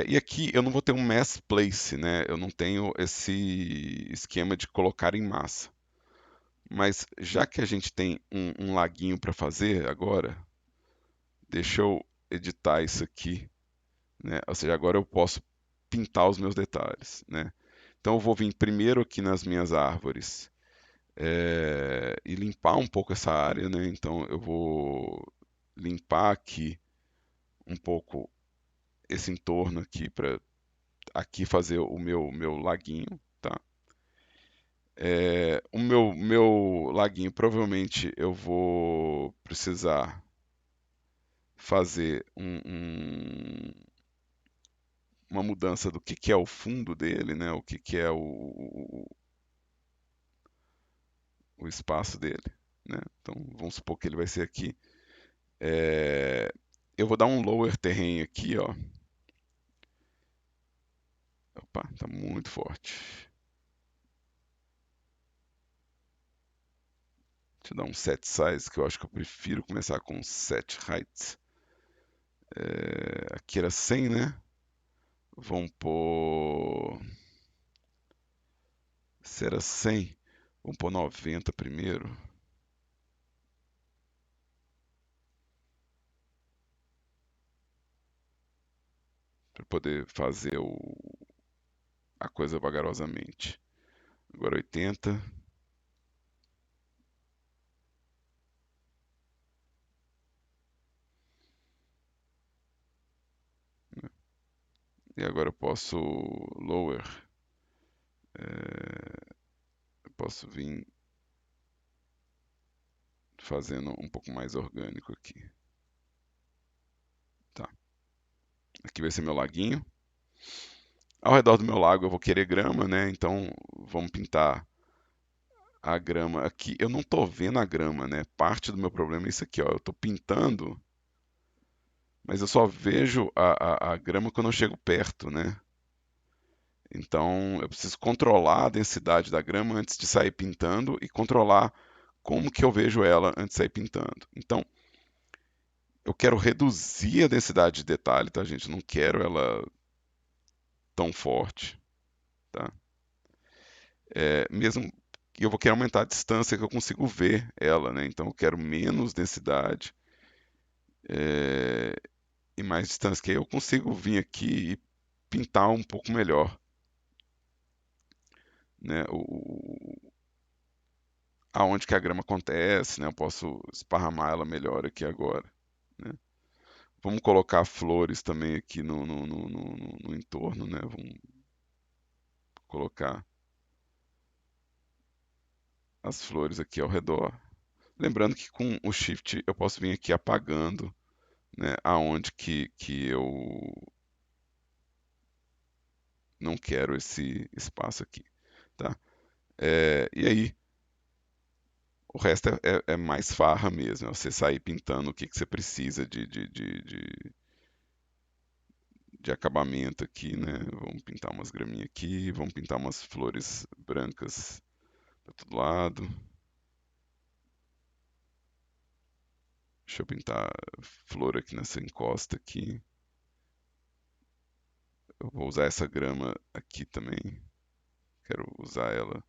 E aqui eu não vou ter um mass place, né? Eu não tenho esse esquema de colocar em massa. Mas já que a gente tem um laguinho para fazer agora, deixa eu editar isso aqui, né? Ou seja, agora eu posso pintar os meus detalhes, né? Então eu vou vir primeiro aqui nas minhas árvores e limpar um pouco essa área, né? Então eu vou limpar aqui um pouco esse entorno aqui para aqui fazer o meu laguinho, tá? O meu laguinho provavelmente eu vou precisar fazer uma mudança do que é o fundo dele, né? O que é o espaço dele, né? Então vamos supor que ele vai ser aqui. É, eu vou dar um lower terrain aqui, ó. Opa, tá muito forte. Deixa eu dar um set size, que eu acho que eu prefiro começar com set height. Aqui era 100, né? Vamos pôr. Se era 100, vamos pôr 90 primeiro. Para poder fazer a coisa vagarosamente. Agora 80. E agora eu posso lower. Eu posso vir fazendo um pouco mais orgânico aqui. Tá. Aqui vai ser meu laguinho. Ao redor do meu lago eu vou querer grama, né? Então vamos pintar a grama aqui. Eu não tô vendo a grama, né? Parte do meu problema é isso aqui, ó. Eu tô pintando, mas eu só vejo a grama quando eu chego perto, né? Então eu preciso controlar a densidade da grama antes de sair pintando e controlar como que eu vejo ela antes de sair pintando. Então eu quero reduzir a densidade de detalhe, tá, gente? Eu não quero ela tão forte, tá? Mesmo que eu vou querer aumentar a distância que eu consigo ver ela, né? Então eu quero menos densidade é, e mais distância, que aí eu consigo vir aqui e pintar um pouco melhor, né? Aonde que a grama acontece, né? Eu posso esparramar ela melhor aqui agora, né? Vamos colocar flores também aqui no entorno, né? Vamos colocar as flores aqui ao redor. Lembrando que com o Shift eu posso vir aqui apagando, né? Aonde que eu não quero esse espaço aqui, tá? E aí, o resto é mais farra mesmo, é você sair pintando o que você precisa de acabamento aqui, né? Vamos pintar umas graminhas aqui, vamos pintar umas flores brancas para todo lado. Deixa eu pintar flor aqui nessa encosta aqui. Eu vou usar essa grama aqui também. Quero usar ela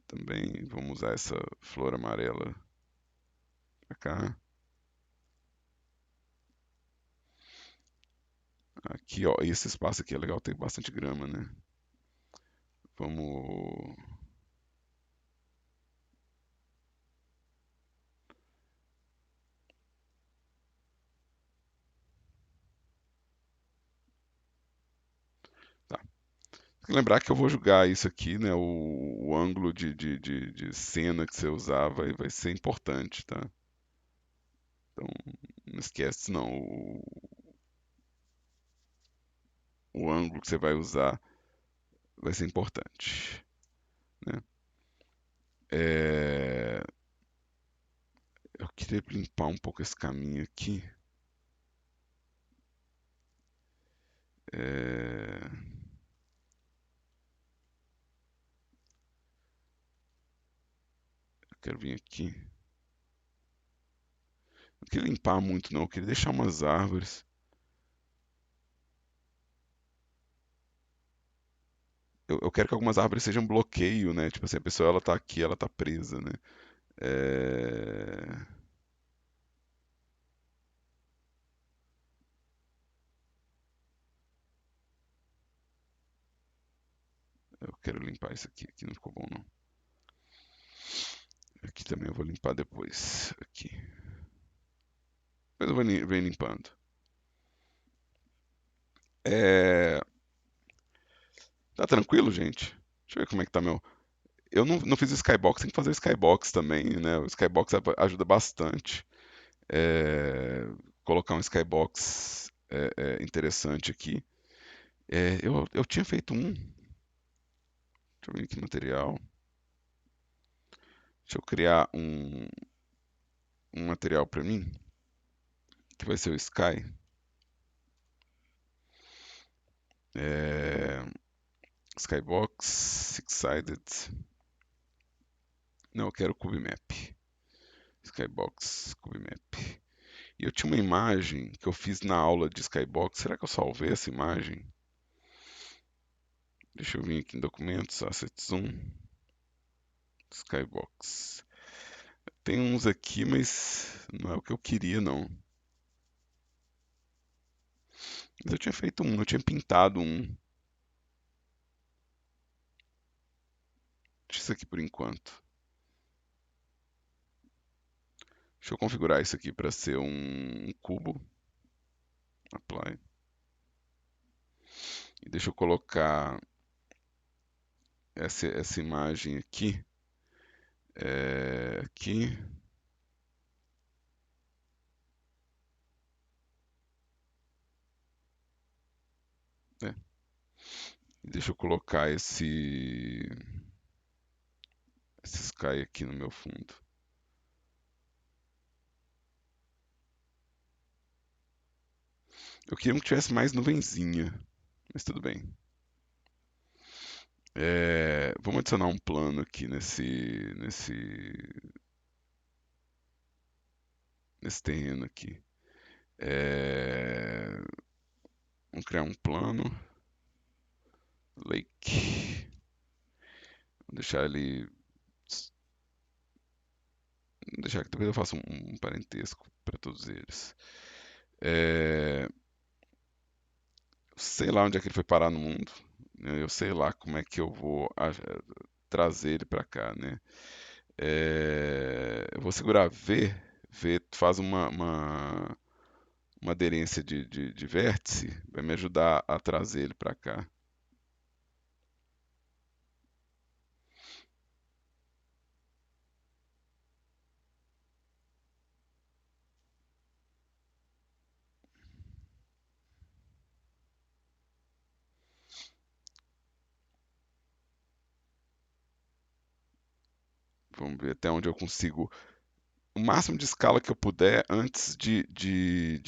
também. Vamos usar essa flor amarela pra cá. Aqui, ó. Esse espaço aqui é legal, tem bastante grama, né? Vamos. Tá. Lembrar que eu vou jogar isso aqui, né? O ângulo de cena que você usar vai ser importante, tá? Então, não esquece não. O ângulo que você vai usar vai ser importante, né? É, eu queria limpar um pouco esse caminho aqui. É, eu quero vir aqui. Não queria limpar muito, não. Eu queria deixar umas árvores. Eu quero que algumas árvores sejam bloqueio, né? Tipo assim, a pessoa ela tá aqui, ela tá presa, né? É, eu quero limpar isso aqui. Aqui não ficou bom, não. Aqui também eu vou limpar depois. Aqui. Depois eu venho limpando. É, tá tranquilo, gente? Deixa eu ver como é que tá meu. Eu não fiz Skybox, tem que fazer Skybox também, né? O Skybox ajuda bastante. É, colocar um Skybox interessante aqui. Eu tinha feito um. Deixa eu ver aqui material. Deixa eu criar um material para mim, que vai ser o Sky. É, Skybox, Six-Sided. Não, eu quero CubeMap. Skybox, CubeMap. E eu tinha uma imagem que eu fiz na aula de Skybox. Será que eu salvei essa imagem? Deixa eu vir aqui em documentos, Asset Zoom, Skybox. Tem uns aqui, mas não é o que eu queria, não. Mas eu tinha feito um, eu tinha pintado um. Deixa isso aqui por enquanto. Deixa eu configurar isso aqui para ser um cubo. Apply. E deixa eu colocar essa imagem aqui. Aqui. Né? E deixa eu colocar esse sky aqui no meu fundo. Eu queria que tivesse mais nuvenzinha, mas tudo bem. Vamos adicionar um plano aqui nesse terreno aqui. É, vamos criar um plano. Lake. Vou deixar ele. Deixar que depois eu faça um parentesco para todos eles. É, sei lá onde é que ele foi parar no mundo, né? Eu sei lá como é que eu vou trazer ele para cá, né? Eu vou segurar V faz uma aderência de vértice, vai me ajudar a trazer ele para cá. Vamos ver até onde eu consigo o máximo de escala que eu puder antes de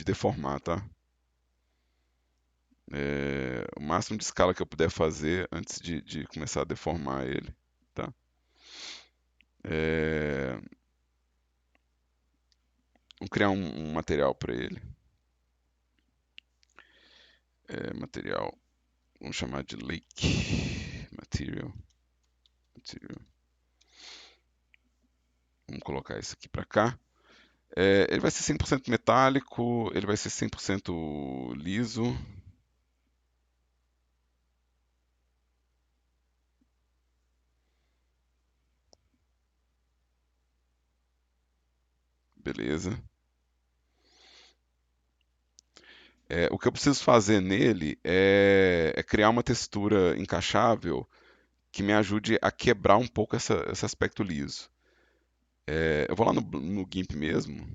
deformar, tá? O máximo de escala que eu puder fazer antes de começar a deformar ele, tá? É, vamos criar um material para ele. Material, vamos chamar de Lake Material. Material. Vamos colocar isso aqui para cá. Ele vai ser 100% metálico, ele vai ser 100% liso. Beleza. O que eu preciso fazer nele é criar uma textura encaixável que me ajude a quebrar um pouco esse aspecto liso. Eu vou lá no GIMP mesmo.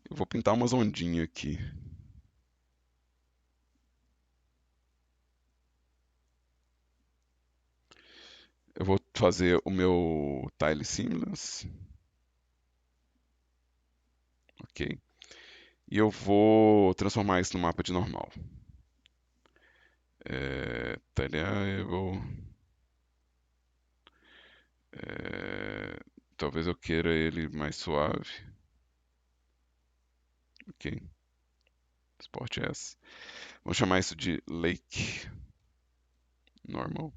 Eu vou pintar umas ondinhas aqui. Eu vou fazer o meu tile seamless, ok? E eu vou transformar isso no mapa de normal. Variable. Talvez eu queira ele mais suave. Ok. Sport S. Vamos chamar isso de Lake Normal.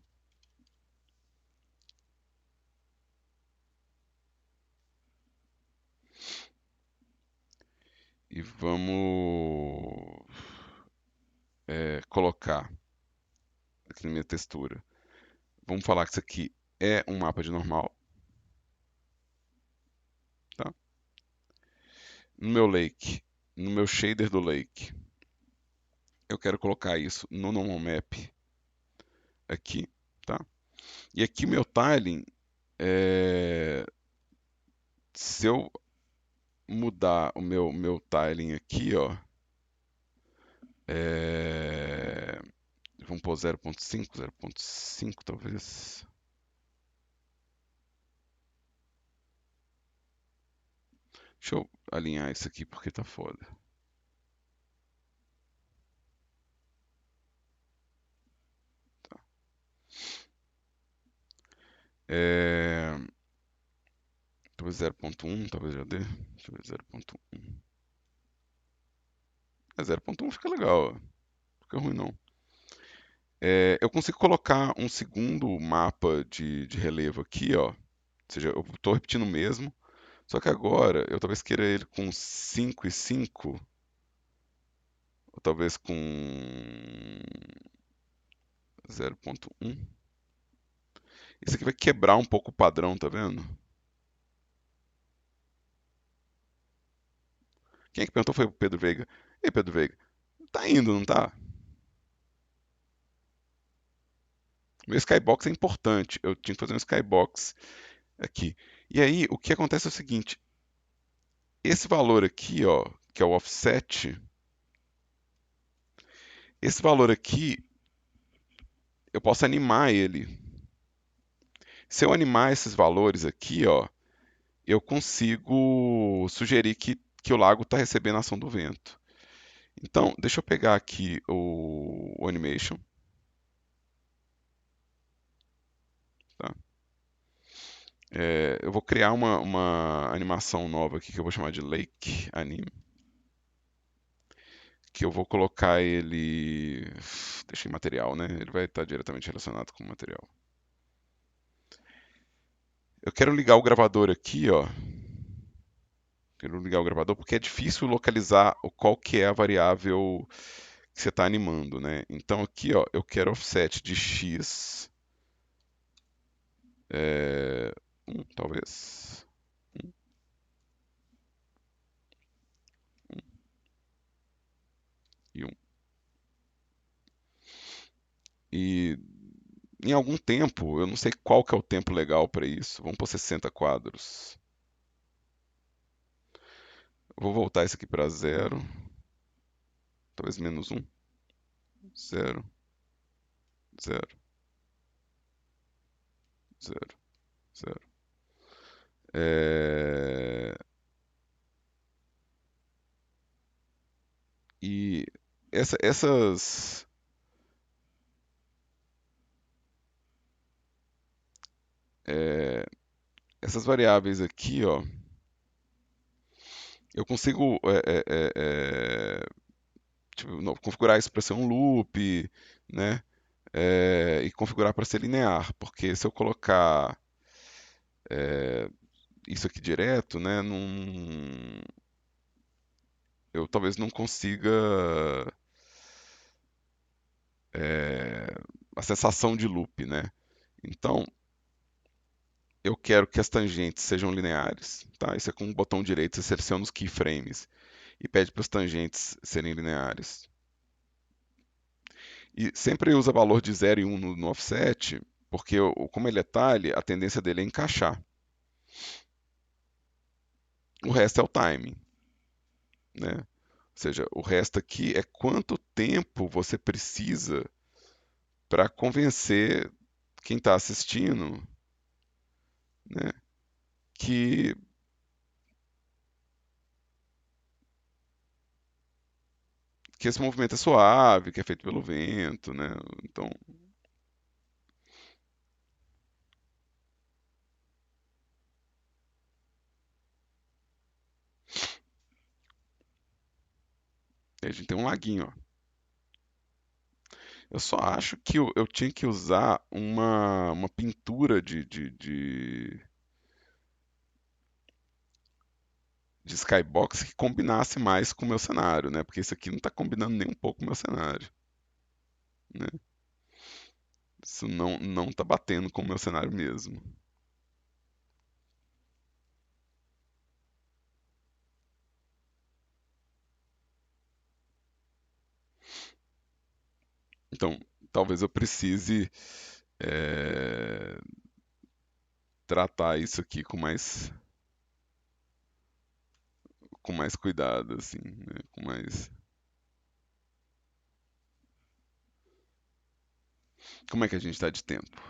E vamos colocar aqui na minha textura. Vamos falar que isso aqui é um mapa de normal. Tá? No meu lake, no meu shader do lake, eu quero colocar isso no normal map aqui, tá? E aqui o meu tiling, se eu mudar o meu tiling aqui, ó, é, vamos pôr 0.5 talvez. Deixa eu alinhar isso aqui porque tá foda. Tá. É, talvez 0.1, talvez já dê. Deixa eu ver 0.1. 0.1 fica legal, ó. Não fica ruim não. Eu consigo colocar um segundo mapa de relevo aqui, ó. Ou seja, eu estou repetindo o mesmo, só que agora eu talvez queira ele com 5 e 5, ou talvez com 0.1. Isso aqui vai quebrar um pouco o padrão, tá vendo? Quem é que perguntou foi o Pedro Veiga. Ei, Pedro Veiga, tá indo, não tá? Meu skybox é importante. Eu tinha que fazer um skybox aqui. E aí, o que acontece é o seguinte: esse valor aqui, ó, que é o offset, esse valor aqui, eu posso animar ele. Se eu animar esses valores aqui, ó, eu consigo sugerir que o lago está recebendo a ação do vento. Então, deixa eu pegar aqui o animation. Tá? Eu vou criar uma animação nova aqui que eu vou chamar de Lake Anime. Que eu vou colocar ele. Deixa em material, né? Ele vai estar diretamente relacionado com o material. Eu quero ligar o gravador aqui, ó. Quero ligar o gravador porque é difícil localizar qual que é a variável que você está animando, né? Então aqui, ó, eu quero offset de x, é, talvez, 1, e 1. E em algum tempo, eu não sei qual que é o tempo legal para isso, vamos por 60 quadros. Eu vou voltar isso aqui para 0, talvez menos 1, 0, 0, 0, 0. É, e essas é, essas variáveis aqui, ó, eu consigo tipo, configurar isso para ser um loop, né? E configurar para ser linear, porque se eu colocar isso aqui direto, né, eu talvez não consiga é, a sensação de loop, né? Então, eu quero que as tangentes sejam lineares, tá? Isso é com o botão direito, você seleciona os keyframes e pede para as tangentes serem lineares. E sempre usa valor de 0 e 1 no offset, porque como ele é tile, a tendência dele é encaixar. O resto é o timing, né? Ou seja, o resto aqui é quanto tempo você precisa para convencer quem está assistindo né? Que, que esse movimento é suave, que é feito pelo vento, né? Então, a gente tem um laguinho, ó. Eu só acho que eu tinha que usar uma pintura de skybox que combinasse mais com o meu cenário, né? Porque isso aqui não tá combinando nem um pouco com o meu cenário, né? Isso não tá batendo com o meu cenário mesmo. Então, talvez eu precise é, tratar isso aqui com mais cuidado, assim, né? Com mais. Como é que a gente tá de tempo?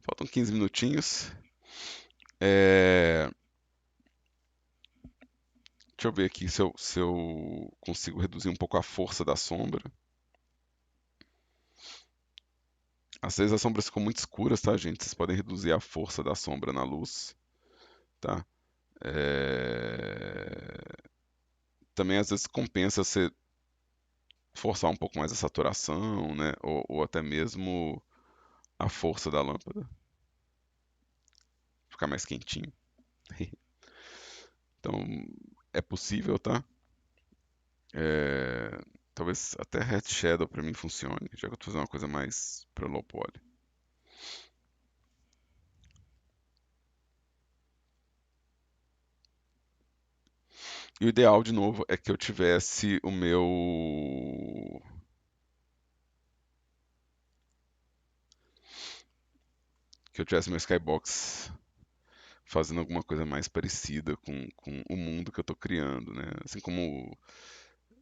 Faltam 15 minutinhos. É, deixa eu ver aqui se eu consigo reduzir um pouco a força da sombra. Às vezes as sombras ficam muito escuras, tá, gente? Vocês podem reduzir a força da sombra na luz, tá? É, também às vezes compensa você forçar um pouco mais a saturação, né? Ou até mesmo a força da lâmpada, ficar mais quentinho. Então, é possível, tá? É, talvez até Red Shadow pra mim funcione, já que eu tô fazendo uma coisa mais pra low poly. E o ideal, de novo, é que eu tivesse o meu. Que eu tivesse meu Skybox fazendo alguma coisa mais parecida com o mundo que eu tô criando, né? Assim como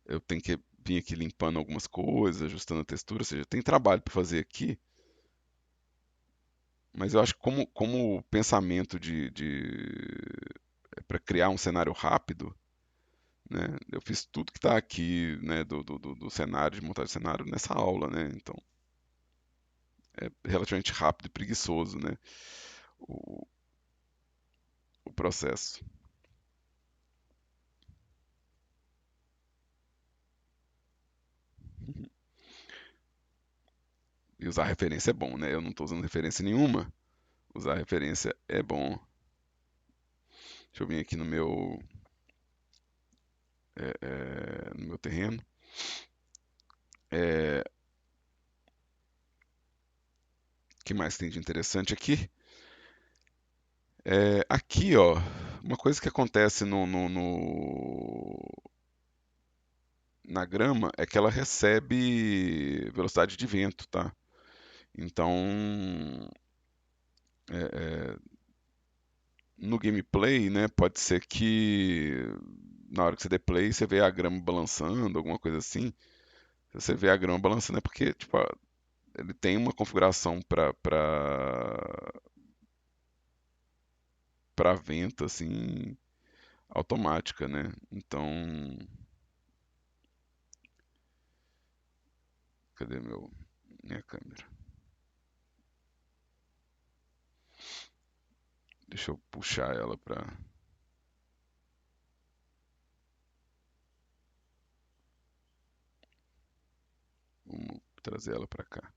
eu tenho que vir aqui limpando algumas coisas, ajustando a textura, ou seja, tem trabalho para fazer aqui, mas eu acho que como pensamento para criar um cenário rápido, né? Eu fiz tudo que está aqui, né, do cenário, de montagem de cenário nessa aula, né? Então é relativamente rápido e preguiçoso, né? O, o processo. E usar referência é bom, né? Eu não estou usando referência nenhuma. Usar referência é bom. Deixa eu vir aqui no meu terreno. É, que mais tem de interessante aqui? É, aqui, ó, uma coisa que acontece na grama é que ela recebe velocidade de vento, tá? Então, é, no gameplay, né, pode ser que na hora que você dê play, você vê a grama balançando, alguma coisa assim. Se você vê a grama balançando é porque, tipo, ele tem uma configuração para vento, assim, automática, né? Então, cadê minha câmera? Deixa eu puxar ela para vamos trazer ela para cá.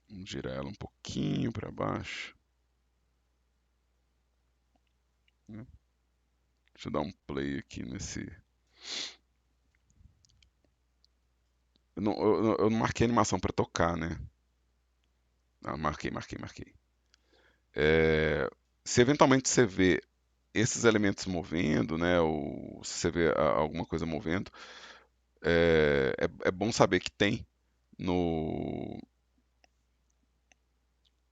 Vamos girar ela um pouquinho para baixo, né? Deixa eu dar um play aqui nesse. Eu não marquei animação para tocar, né? Ah, marquei. É, se eventualmente você vê esses elementos movendo, né? Ou se você vê alguma coisa movendo, é bom saber que tem no.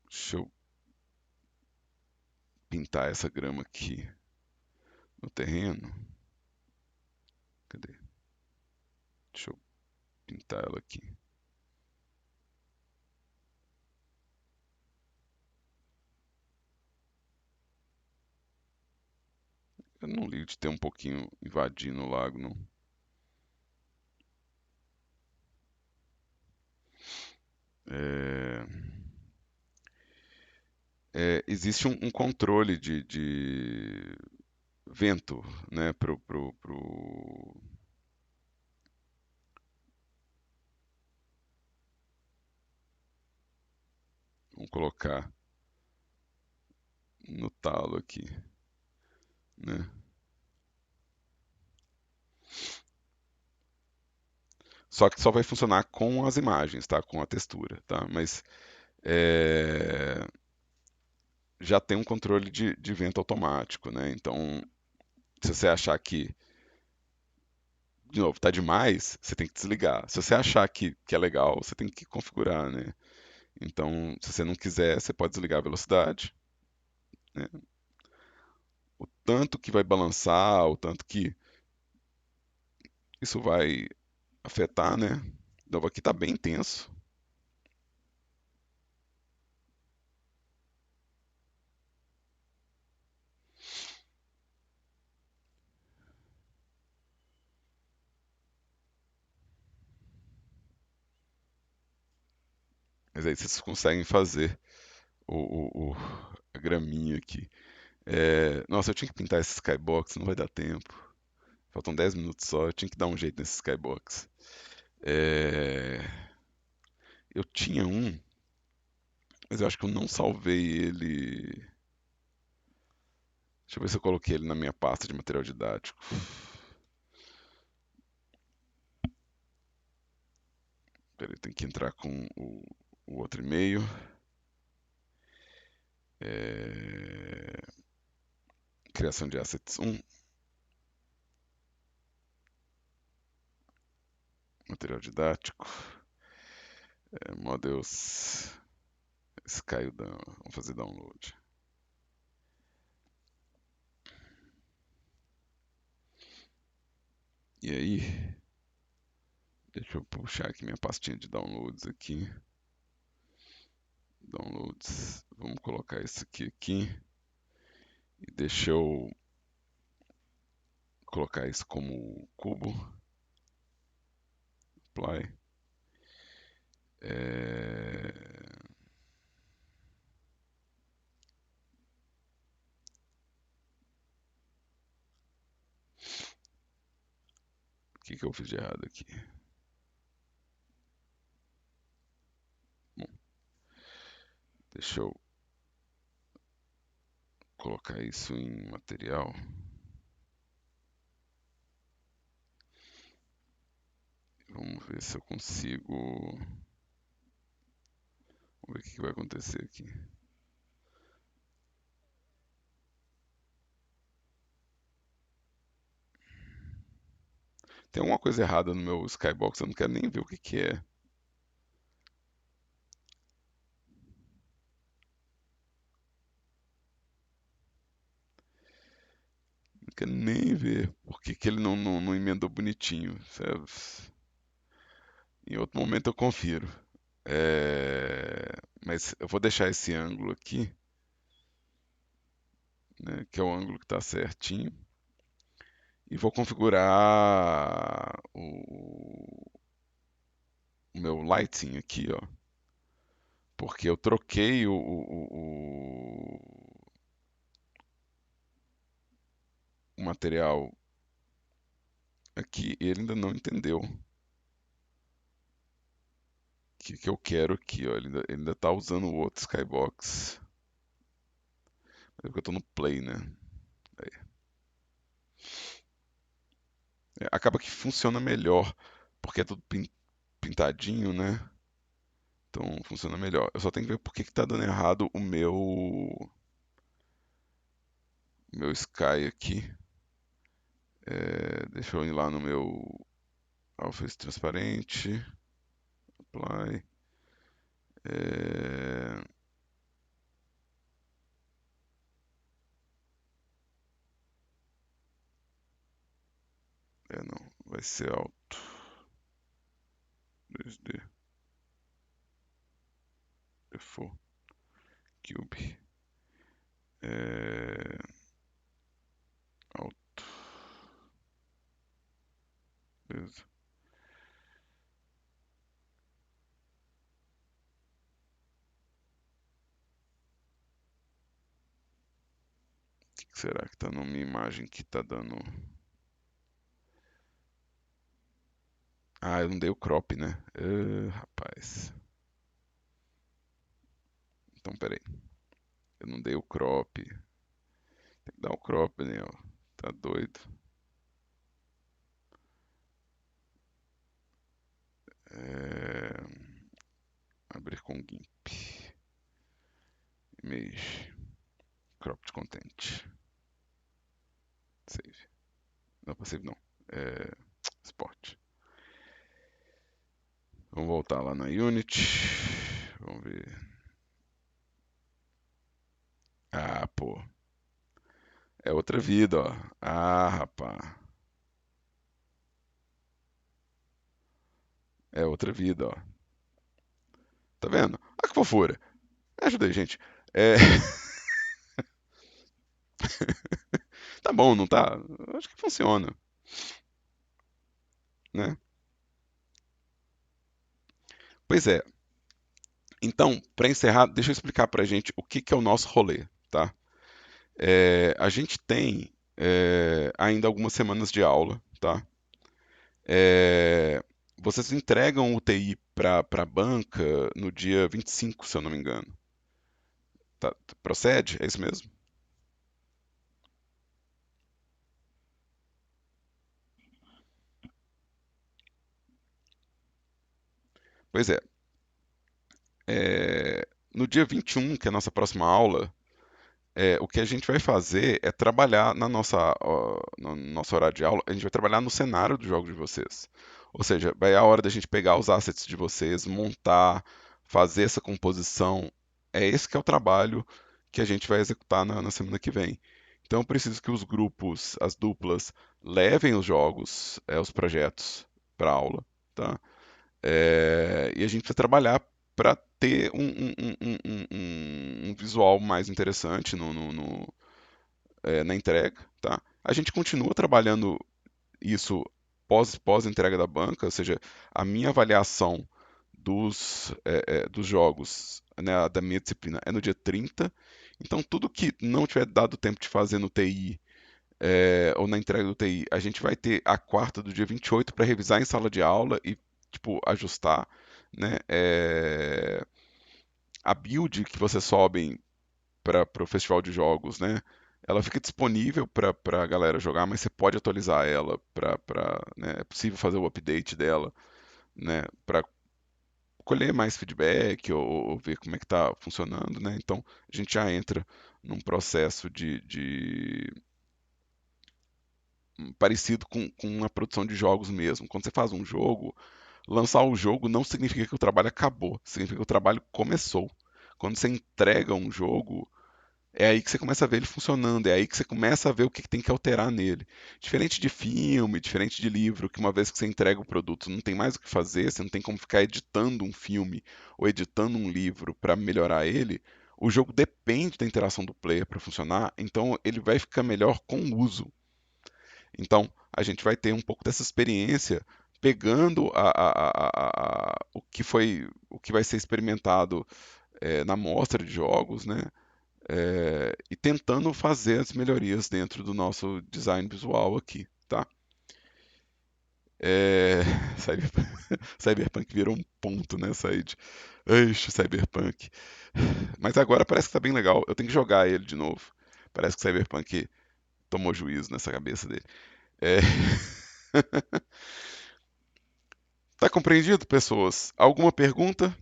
Deixa eu pintar essa grama aqui no terreno. Cadê? Deixa eu pintar ela aqui. Eu não ligo de ter um pouquinho invadindo o lago, não. É, existe um controle de vento, né, vamos colocar no talo aqui, né? Só que só vai funcionar com as imagens, tá? Com a textura, tá? Mas é, já tem um controle de vento automático, né? Então, se você achar que, de novo, tá demais, você tem que desligar. Se você achar que é legal, você tem que configurar, né? Então, se você não quiser, você pode desligar a velocidade, né? O tanto que vai balançar, o tanto que isso vai afetar, né? De novo, aqui tá bem tenso. Mas aí vocês conseguem fazer a graminha aqui. Nossa, eu tinha que pintar esse skybox, não vai dar tempo. Faltam 10 minutos só, eu tinha que dar um jeito nesse skybox. É, eu tinha um, mas eu acho que eu não salvei ele. Deixa eu ver se eu coloquei ele na minha pasta de material didático. Peraí, tem que entrar com o outro e-mail. É, criação de assets 1, material didático. Models. Esse caiu vamos fazer download. E aí, deixa eu puxar aqui minha pastinha de downloads aqui. Downloads. Vamos colocar isso aqui. E deixa eu colocar isso como cubo. Apply. É... O que eu fiz de errado aqui? Bom, deixa eu colocar isso em material. Vamos ver se eu consigo. Vamos ver o que vai acontecer aqui. Tem alguma coisa errada no meu Skybox, eu não quero nem ver o que é. Não quero nem ver por que ele não emendou bonitinho. Em outro momento eu confiro. Mas eu vou deixar esse ângulo aqui, né, que é o ângulo que está certinho. E vou configurar o meu lighting aqui, ó. Porque eu troquei o material aqui e ele ainda não entendeu o que eu quero aqui, ó. Ele ainda tá usando o outro Skybox. É porque eu tô no Play, né? Aí. Acaba que funciona melhor, porque é tudo pintadinho, né? Então funciona melhor. Eu só tenho que ver por que tá dando errado o meu Sky aqui. Deixa eu ir lá no meu Alpha transparente. Apply. É, não, vai ser alto. 2D, default, cube, é, alto, beleza. O que será que tá numa imagem que tá dando... Ah, eu não dei o crop, né? Rapaz. Então, peraí. Eu não dei o crop. Tem que dar o crop, Daniel. Tá doido? É... Abrir com GIMP. Image. Cropped content. Save. Não, para save não. É... Export. Vamos voltar lá na Unity. Vamos ver. Ah, pô. É outra vida, ó. Ah, rapaz. É outra vida, ó. Tá vendo? Ah, que fofura. Me ajuda aí, gente. É... Tá bom, não tá? Acho que funciona, né? Pois é. Então, para encerrar, deixa eu explicar pra gente o que que é o nosso rolê, tá? A gente tem ainda algumas semanas de aula, tá? É, vocês entregam o TI para a banca no dia 25, se eu não me engano. Tá? Procede? É isso mesmo? Pois é. No dia 21, que é a nossa próxima aula, o que a gente vai fazer é trabalhar no nosso horário de aula, a gente vai trabalhar no cenário do jogo de vocês. Ou seja, vai a hora da gente pegar os assets de vocês, montar, fazer essa composição. É esse que é o trabalho que a gente vai executar na semana que vem. Então eu preciso que os grupos, as duplas, levem os jogos, os projetos para aula, tá? E a gente precisa trabalhar para ter um visual mais interessante na entrega, tá? A gente continua trabalhando isso pós entrega da banca, ou seja, a minha avaliação dos jogos, né, da minha disciplina é no dia 30. Então tudo que não tiver dado tempo de fazer no TI ou na entrega do TI, a gente vai ter a quarta do dia 28 para revisar em sala de aula e tipo ajustar, né? A build que vocês sobem para o festival de jogos, né? Ela fica disponível para a galera jogar, mas você pode atualizar ela né, é possível fazer o update dela, né? Para colher mais feedback ou ver como é que está funcionando, né? Então a gente já entra num processo de parecido com a produção de jogos mesmo. Quando você faz um jogo, lançar o jogo não significa que o trabalho acabou, significa que o trabalho começou. Quando você entrega um jogo, é aí que você começa a ver ele funcionando, é aí que você começa a ver o que tem que alterar nele. Diferente de filme, diferente de livro, que uma vez que você entrega o produto não tem mais o que fazer, você não tem como ficar editando um filme ou editando um livro para melhorar ele. O jogo depende da interação do player para funcionar, então ele vai ficar melhor com o uso. Então, a gente vai ter um pouco dessa experiência pegando o que vai ser experimentado na mostra de jogos, né? E tentando fazer as melhorias dentro do nosso design visual aqui, tá? É, Cyberpunk, Cyberpunk virou um ponto, né, Said? Ixi, Cyberpunk. Mas agora parece que tá bem legal. Eu tenho que jogar ele de novo. Parece que Cyberpunk tomou juízo nessa cabeça dele. É... Tá compreendido, pessoas? Alguma pergunta?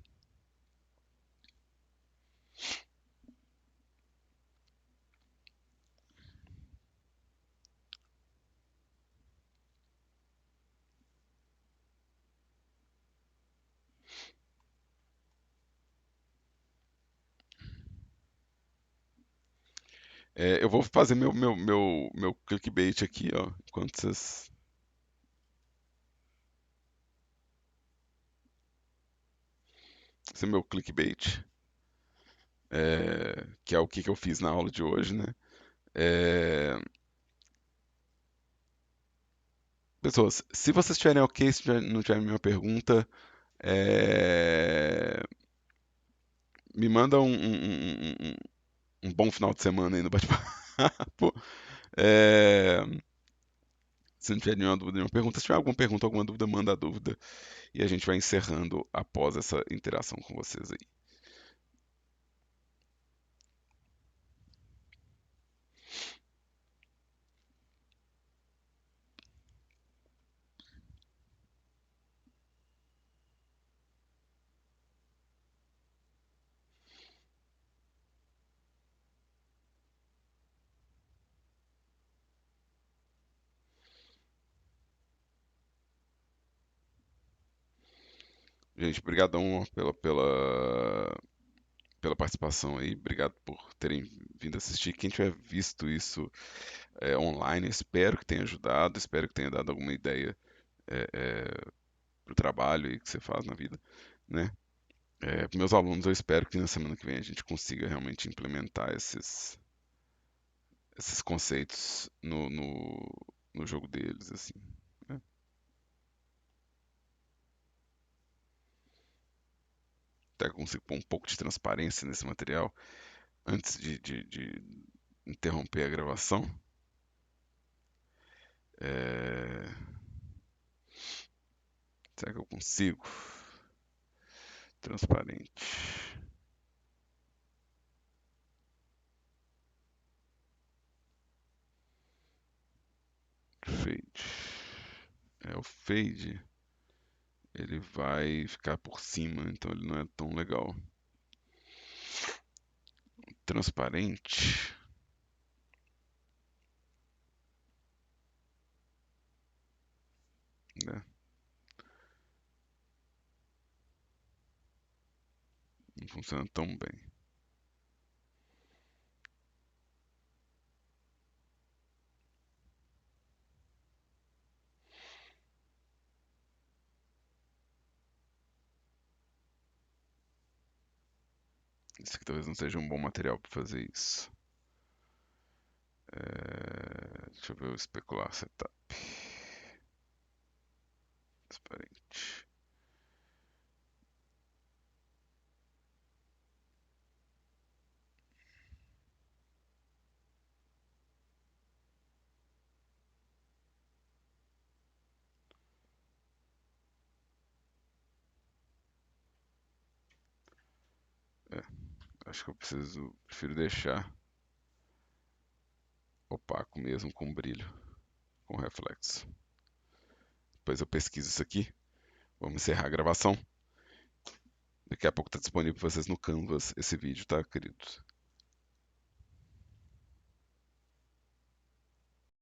Eu vou fazer meu clickbait aqui, ó, enquanto vocês... esse é meu clickbait, que é o que eu fiz na aula de hoje, né? É, pessoas, se vocês estiverem ok, se não tiverem nenhuma pergunta, é, me manda um bom final de semana aí no bate-papo. É, se não tiver nenhuma dúvida, nenhuma pergunta, se tiver alguma pergunta, alguma dúvida, manda a dúvida e a gente vai encerrando após essa interação com vocês aí. Gente, brigadão pela participação aí, obrigado por terem vindo assistir. Quem tiver visto isso online, espero que tenha ajudado, espero que tenha dado alguma ideia para o trabalho aí que você faz na vida, né? Para meus alunos, eu espero que na semana que vem a gente consiga realmente implementar esses conceitos no jogo deles, assim, né? Até que eu consigo pôr um pouco de transparência nesse material antes de interromper a gravação. É... Será que eu consigo? Transparente. Fade. O fade, ele vai ficar por cima, então ele não é tão legal. Transparente. Né? Não funciona tão bem. Esse aqui talvez não seja um bom material para fazer isso. Deixa eu ver o especular setup. Transparente. É, acho que eu prefiro deixar opaco mesmo, com brilho, com reflexo. Depois eu pesquiso isso aqui. Vamos encerrar a gravação. Daqui a pouco está disponível para vocês no Canvas esse vídeo, tá, queridos?